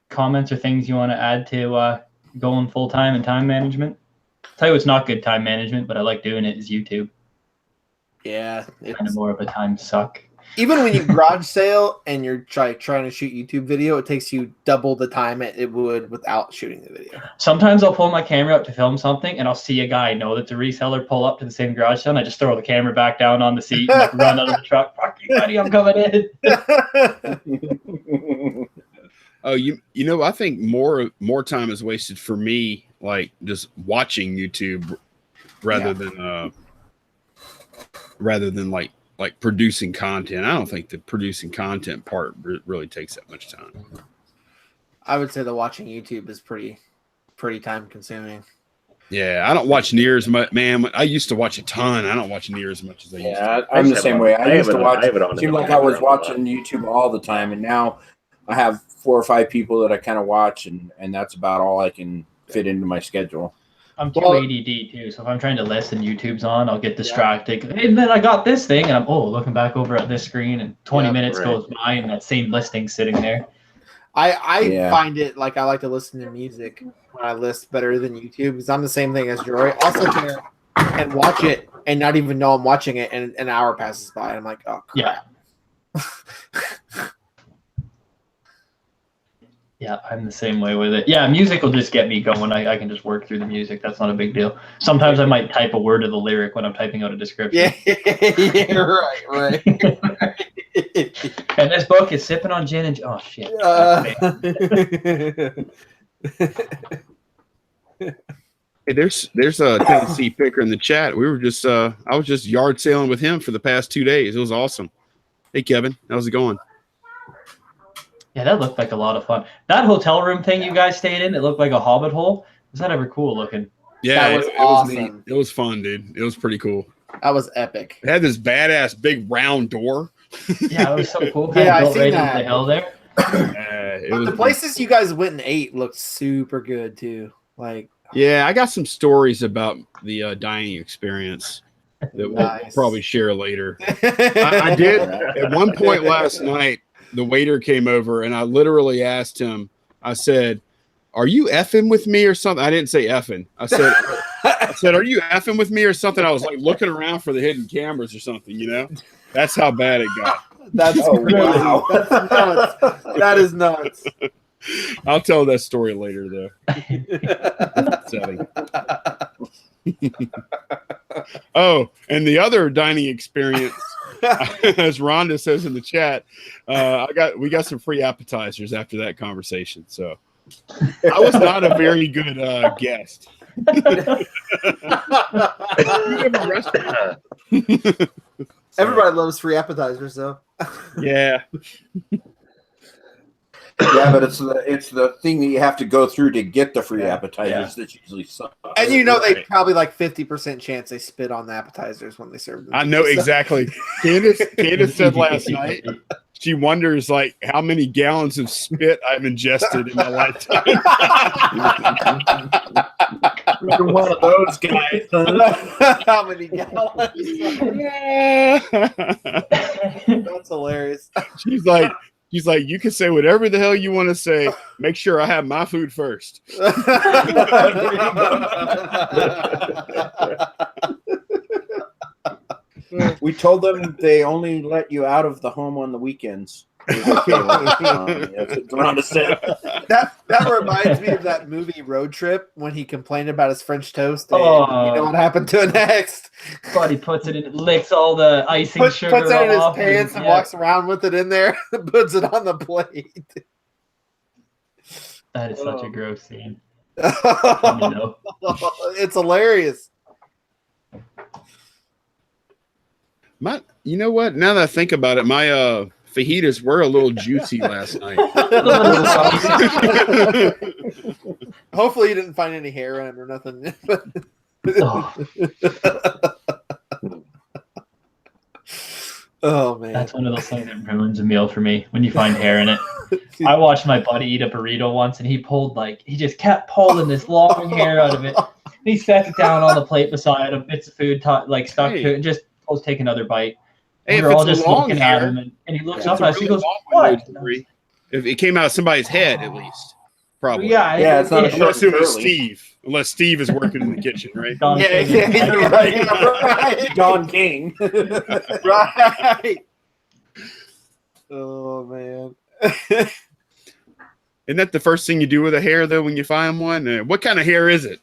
comments or things you want to add to going full-time and time management? I'll tell you what's not good time management, but I like doing it, is YouTube. Yeah. It's kind of more of a time suck. Even when you garage sale and you're trying to shoot YouTube video, it takes you double the time it would without shooting the video. Sometimes I'll pull my camera up to film something, and I'll see a guy I know that's a reseller pull up to the same garage sale, and I just throw the camera back down on the seat and run out of the truck. Fuck you, buddy, I'm coming in. Oh, you know, I think more time is wasted for me, like just watching YouTube rather than like producing content. I don't think the producing content part really takes that much time. I would say the watching YouTube is pretty time consuming. Yeah, I don't watch near as much, man. I used to watch a ton. I don't watch near as much as I used to. Yeah, I'm the same way. I used to watch. It seemed like I was watching YouTube all the time, and now I have 4 or 5 people that I kind of watch, and that's about all I can fit into my schedule. I'm too ADD too, so if I'm trying to listen, YouTube's on, I'll get distracted. And then I got this thing, and I'm looking back over at this screen, and 20 minutes goes by, and that same listing's sitting there. I find it like I like to listen to music when I list better than YouTube because I'm the same thing as Jory. I'll sit there and watch it and not even know I'm watching it, and an hour passes by, and I'm like, oh crap. Yeah, I'm the same way with it. Yeah, music will just get me going. I can just work through the music. That's not a big deal. Sometimes I might type a word of the lyric when I'm typing out a description. Yeah, right. And this book is sipping on gin and oh shit. Hey, there's a Tennessee picker in the chat. We were just I was just yard sailing with him for the past 2 days. It was awesome. Hey Kevin, how's it going? Yeah, that looked like a lot of fun. That hotel room thing you guys stayed in, it looked like a hobbit hole. Was that ever cool looking? Yeah, that was awesome. It was neat. It was fun, dude. It was pretty cool. That was epic. It had this badass big round door. Yeah, it was so cool. Yeah, built I right seen into the hill there. But the places you guys went and ate looked super good too. Like, yeah, I got some stories about the dining experience that we'll probably share later. I did at one point last night. The waiter came over and I literally asked him. I said, "Are you effing with me or something?" I didn't say effing. I said, "Are you effing with me or something?" I was like looking around for the hidden cameras or something. You know, that's how bad it got. That's crazy. Wow. That's nuts. That is nuts. I'll tell that story later, though. Oh, and the other dining experience, as Rhonda says in the chat, we got some free appetizers after that conversation. So I was not a very good guest. Everybody loves free appetizers, though. Yeah. Yeah, but it's the thing that you have to go through to get the free appetizers that usually suck. And you know they probably like 50% chance they spit on the appetizers when they serve them. I know exactly. Candace said last night she wonders like how many gallons of spit I've ingested in my lifetime. You're one of those guys. How many gallons? That's hilarious. She's like, you can say whatever the hell you want to say. Make sure I have my food first. We told them they only let you out of the home on the weekends. That reminds me of that movie Road Trip when he complained about his French toast. And you know what happened to it next? But he puts it in, licks all the icing sugar puts it in his off pants and walks around with it in there, puts it on the plate. That is such a gross scene. It's hilarious. You know what? Now that I think about it, my fajitas were a little juicy last night. Hopefully you didn't find any hair on it or nothing. Oh man, that's one of those things that ruins a meal for me when you find hair in it. I watched my buddy eat a burrito once, and he just kept pulling this long hair out of it. He set it down on the plate beside him, bits of food stuck to it, and just goes take another bite. Hey, we're all just looking at him, and he looks up at us. He goes, "What?" If it came out of somebody's head, at least, probably. Yeah, it's not unless it was Steve. Unless Steve is working in the kitchen, right? You're right. Don King. Right. Oh man. Isn't that the first thing you do with a hair, though, when you find one? What kind of hair is it?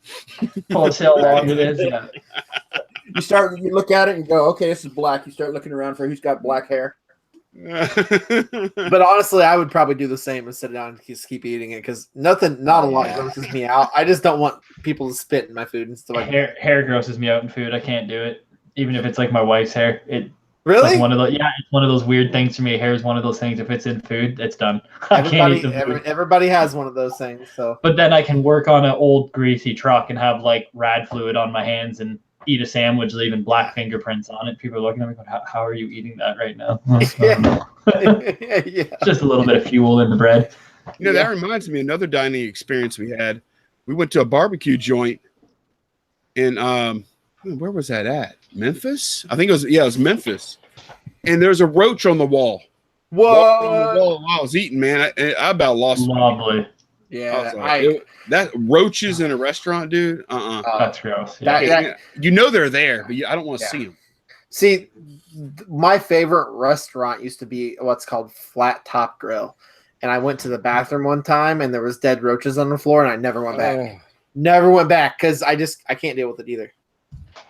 Oh, see how long it is. Yeah. You look at it and go, okay, this is black. You start looking around for who's got black hair. But honestly, I would probably do the same and sit down and just keep eating it because not a lot grosses me out. I just don't want people to spit in my food and stuff like that. Hair grosses me out in food. I can't do it, even if it's like my wife's hair. It's Really? like one of it's one of those weird things for me. Hair is one of those things. If it's in food, it's done. I can't eat the food. Everybody has one of those things. So, but then I can work on an old greasy truck and have like rad fluid on my hands and eat a sandwich, leaving black fingerprints on it. People are looking at me going, "How are you eating that right now?" yeah. Just a little bit of fuel in the bread. That reminds me of another dining experience we had. We went to a barbecue joint in where was that at? Memphis? I think it was Memphis. And there's a roach on the wall. Whoa! On the wall while I was eating, man. I about lost. Lovely. Yeah, that roaches in a restaurant, dude. That's gross. They're there, but I don't want to see them. See, my favorite restaurant used to be what's called Flat Top Grill, and I went to the bathroom one time and there was dead roaches on the floor, and I never went back. Never went back because I can't deal with it either.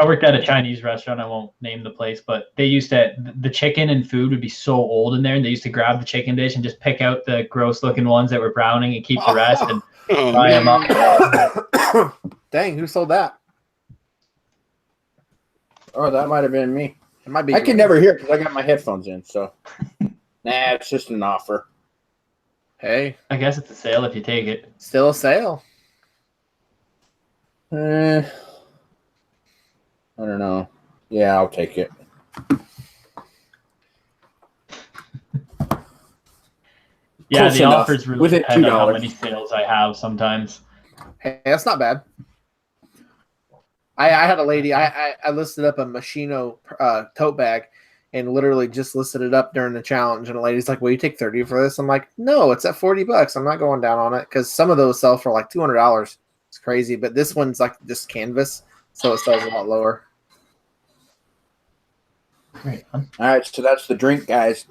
I worked at a Chinese restaurant. I won't name the place, but they used to, the chicken and food would be so old in there, and they used to grab the chicken dish and just pick out the gross looking ones that were browning and keep the rest and fry them up. Dang, who sold that? Oh, that might have been me. It might be. I can never hear because I got my headphones in. So, it's just an offer. Hey, I guess it's a sale if you take it. Still a sale. I don't know. Yeah, I'll take it. Yeah, Close the enough. offers really Within depend on how $2. many sales I have sometimes. Hey, that's not bad. I had a lady. I listed up a Machino tote bag, and literally just listed it up during the challenge. And the lady's like, "Will you take 30 for this?" I'm like, "No, it's at $40. I'm not going down on it because some of those sell for like $200. It's crazy, but this one's like just canvas, so it sells a lot lower." Great. All right, so that's the drink, guys.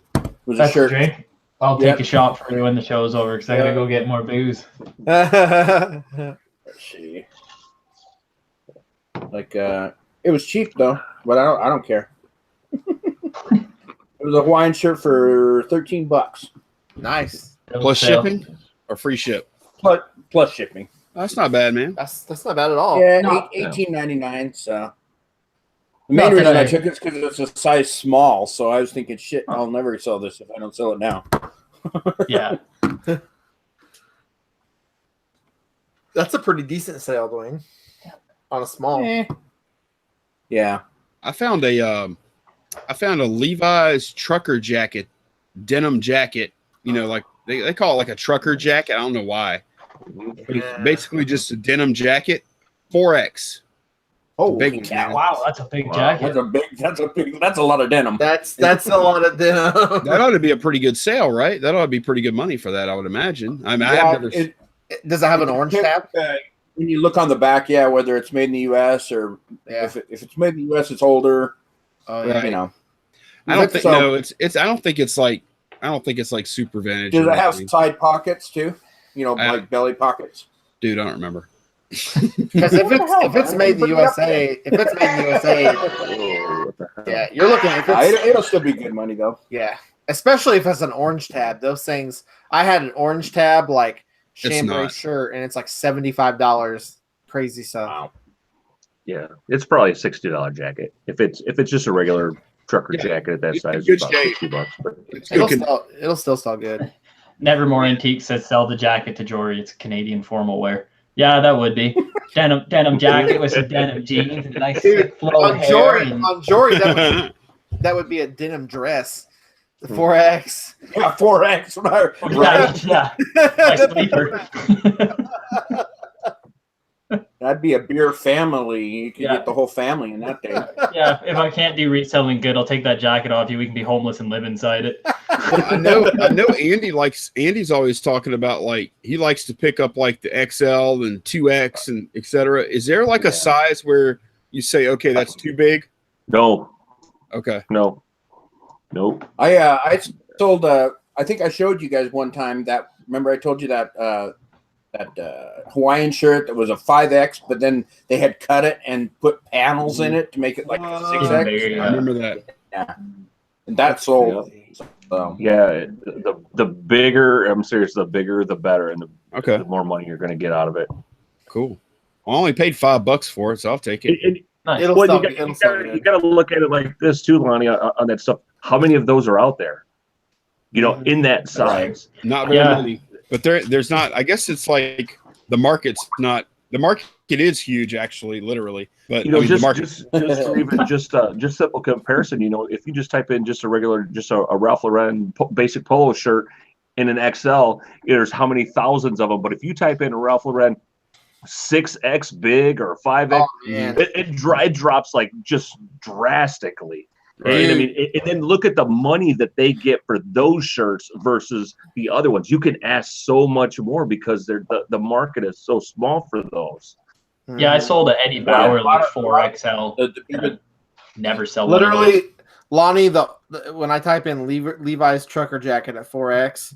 Was That's a shirt. the drink. I'll take a shot for you when the show's over because I gotta go get more booze. Let's see. Like it was cheap though, but I don't care. It was a Hawaiian shirt for $13. Nice. Plus shipping or free ship? Plus shipping. That's not bad, man. That's not bad at all. Yeah, No. $18.99. So the main reason I took it is because it's a size small. So I was thinking, shit, I'll never sell this if I don't sell it now. Yeah. That's a pretty decent sale, Duane. On a small. Yeah. I found a Levi's trucker jacket, denim jacket. Like they call it like a trucker jacket. I don't know why. But it's basically just a denim jacket, 4X. Oh, big Yeah, wow, that's a big jacket. That's a lot of denim. That's a lot of denim. That ought to be a pretty good sale, right? That ought to be pretty good money for that, I would imagine. I mean, Yeah, I've never. Does it have an orange tab? When you look on the back, whether it's made in the U.S. or if it's made in the U.S., it's older. Oh, Right. You know. I don't think So- no. It's. I don't think it's like super vintage. Does or it have anything. side pockets too? Like belly pockets. Dude, I don't remember. Because if it's made in the USA, yeah, you're looking at It'll still be good money though. yeah, especially if it's an orange tab. Those things, I had an orange tab like chambray not. shirt, and it's like $75. Crazy stuff. Wow. Yeah, it's probably a $60 jacket. If it's just a regular trucker jacket at that It's size, good it's about shape. $60. But It'll still sell good. Nevermore Antique says sell the jacket to Jory. It's Canadian formal wear. Yeah, that would be denim jacket with some denim jeans and a nice thick flow of hair. On Jory, that would be a denim dress. The 4X. Yeah, 4X. Right, yeah. My sleeper. That'd be a beer family. You could Yeah. get the whole family in that thing. Yeah, if I can't do reselling good, I'll take that jacket off you. We can be homeless and live inside it. I know Andy's always talking about like he likes to pick up like the XL and 2X and etc. Is there like a size where you say, okay, that's too big? no, Okay. nope. I sold. I think I showed you guys one time that. Remember, I told you that Hawaiian shirt that was a 5X, but then they had cut it and put panels in it to make it like a 6X. Bigger, I remember that. Yeah, and that sold. Yeah, the bigger, I'm serious, the bigger the better, and Okay, the more money you're going to get out of it. cool. I only paid $5 for it, so I'll take it. Nice. It'll Well, sell. you got to look at it like this too, Lonnie, on that stuff. How many of those are out there? You know, in that size. Not very many, but there's not. I guess it's like the market's not. The market is huge, actually, literally. But You know, I mean, the just market. for even just simple comparison. You know, if you just type in just a regular, just a Ralph Lauren basic polo shirt in an XL, there's how many thousands of them. But if you type in a Ralph Lauren 6X big or 5X, it drops like just drastically. Right. And I mean, and then look at the money that they get for those shirts versus the other ones. You can ask so much more because the market is so small for those. Yeah, I sold an Eddie Bauer like 4XL. Never sell literally, Lonnie. When I type in Levi's trucker jacket at 4X,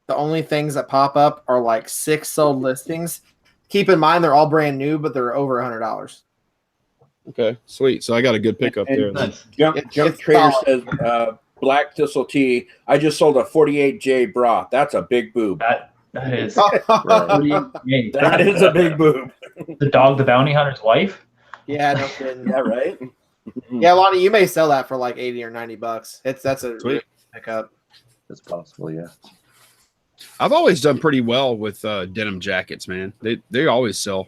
the only things that pop up are like 6 sold listings. Keep in mind they're all brand new, but they're over $100. Okay, sweet. So I got a good pickup there. Nice. Jump Trader says, Black Thistle Tea. I just sold a 48J bra. That's a big boob. That is That is a big boob. The Dog the Bounty Hunter's wife. Yeah, no kidding. Yeah, right. Yeah, Lonnie, you may sell that for like $80 or $90. That's a Sweet pickup. It's possible, yeah. I've always done pretty well with denim jackets, man. They always sell.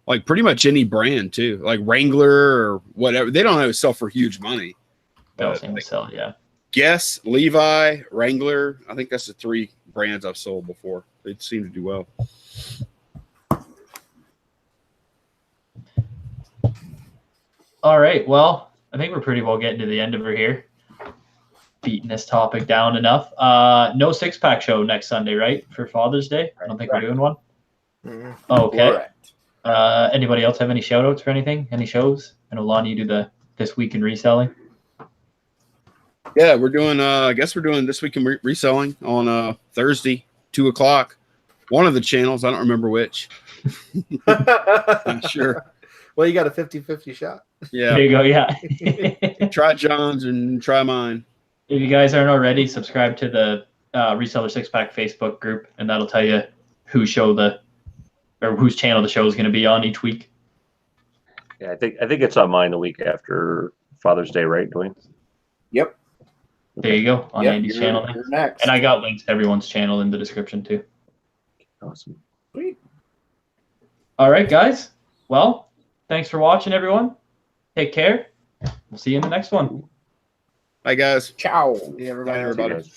Like pretty much any brand too, like Wrangler or whatever. They don't always sell for huge money. They'll seem to sell, yeah. Guess, Levi, Wrangler. I think that's the 3 brands I've sold before. They seem to do well. All right. Well, I think we're pretty well getting to the end of her here. Beating this topic down enough. No 6-pack show next Sunday, right? For Father's Day. I don't think we're doing one. Okay. Correct. Anybody else have any shout outs for anything? Any shows? I know, Lonnie, you do This Week in Reselling. Yeah, we're doing, I guess we're doing This Week in Reselling on Thursday, 2 o'clock. One of the channels. I don't remember which. I'm sure. Well, you got a 50-50 shot. Yeah. There you go. Yeah. Try John's and try mine. If you guys aren't already, subscribe to the Reseller 6-pack Facebook group, and that'll tell you whose channel the show is going to be on each week. Yeah, I think it's on mine the week after Father's Day, right, Duane? Yep. There you go, on Andy's channel. You're next. And I got links to everyone's channel in the description too. Awesome. Sweet. All right, guys. Well, thanks for watching, everyone. Take care. We'll see you in the next one. Bye, guys. Ciao. Yeah, everybody. Bye, everybody.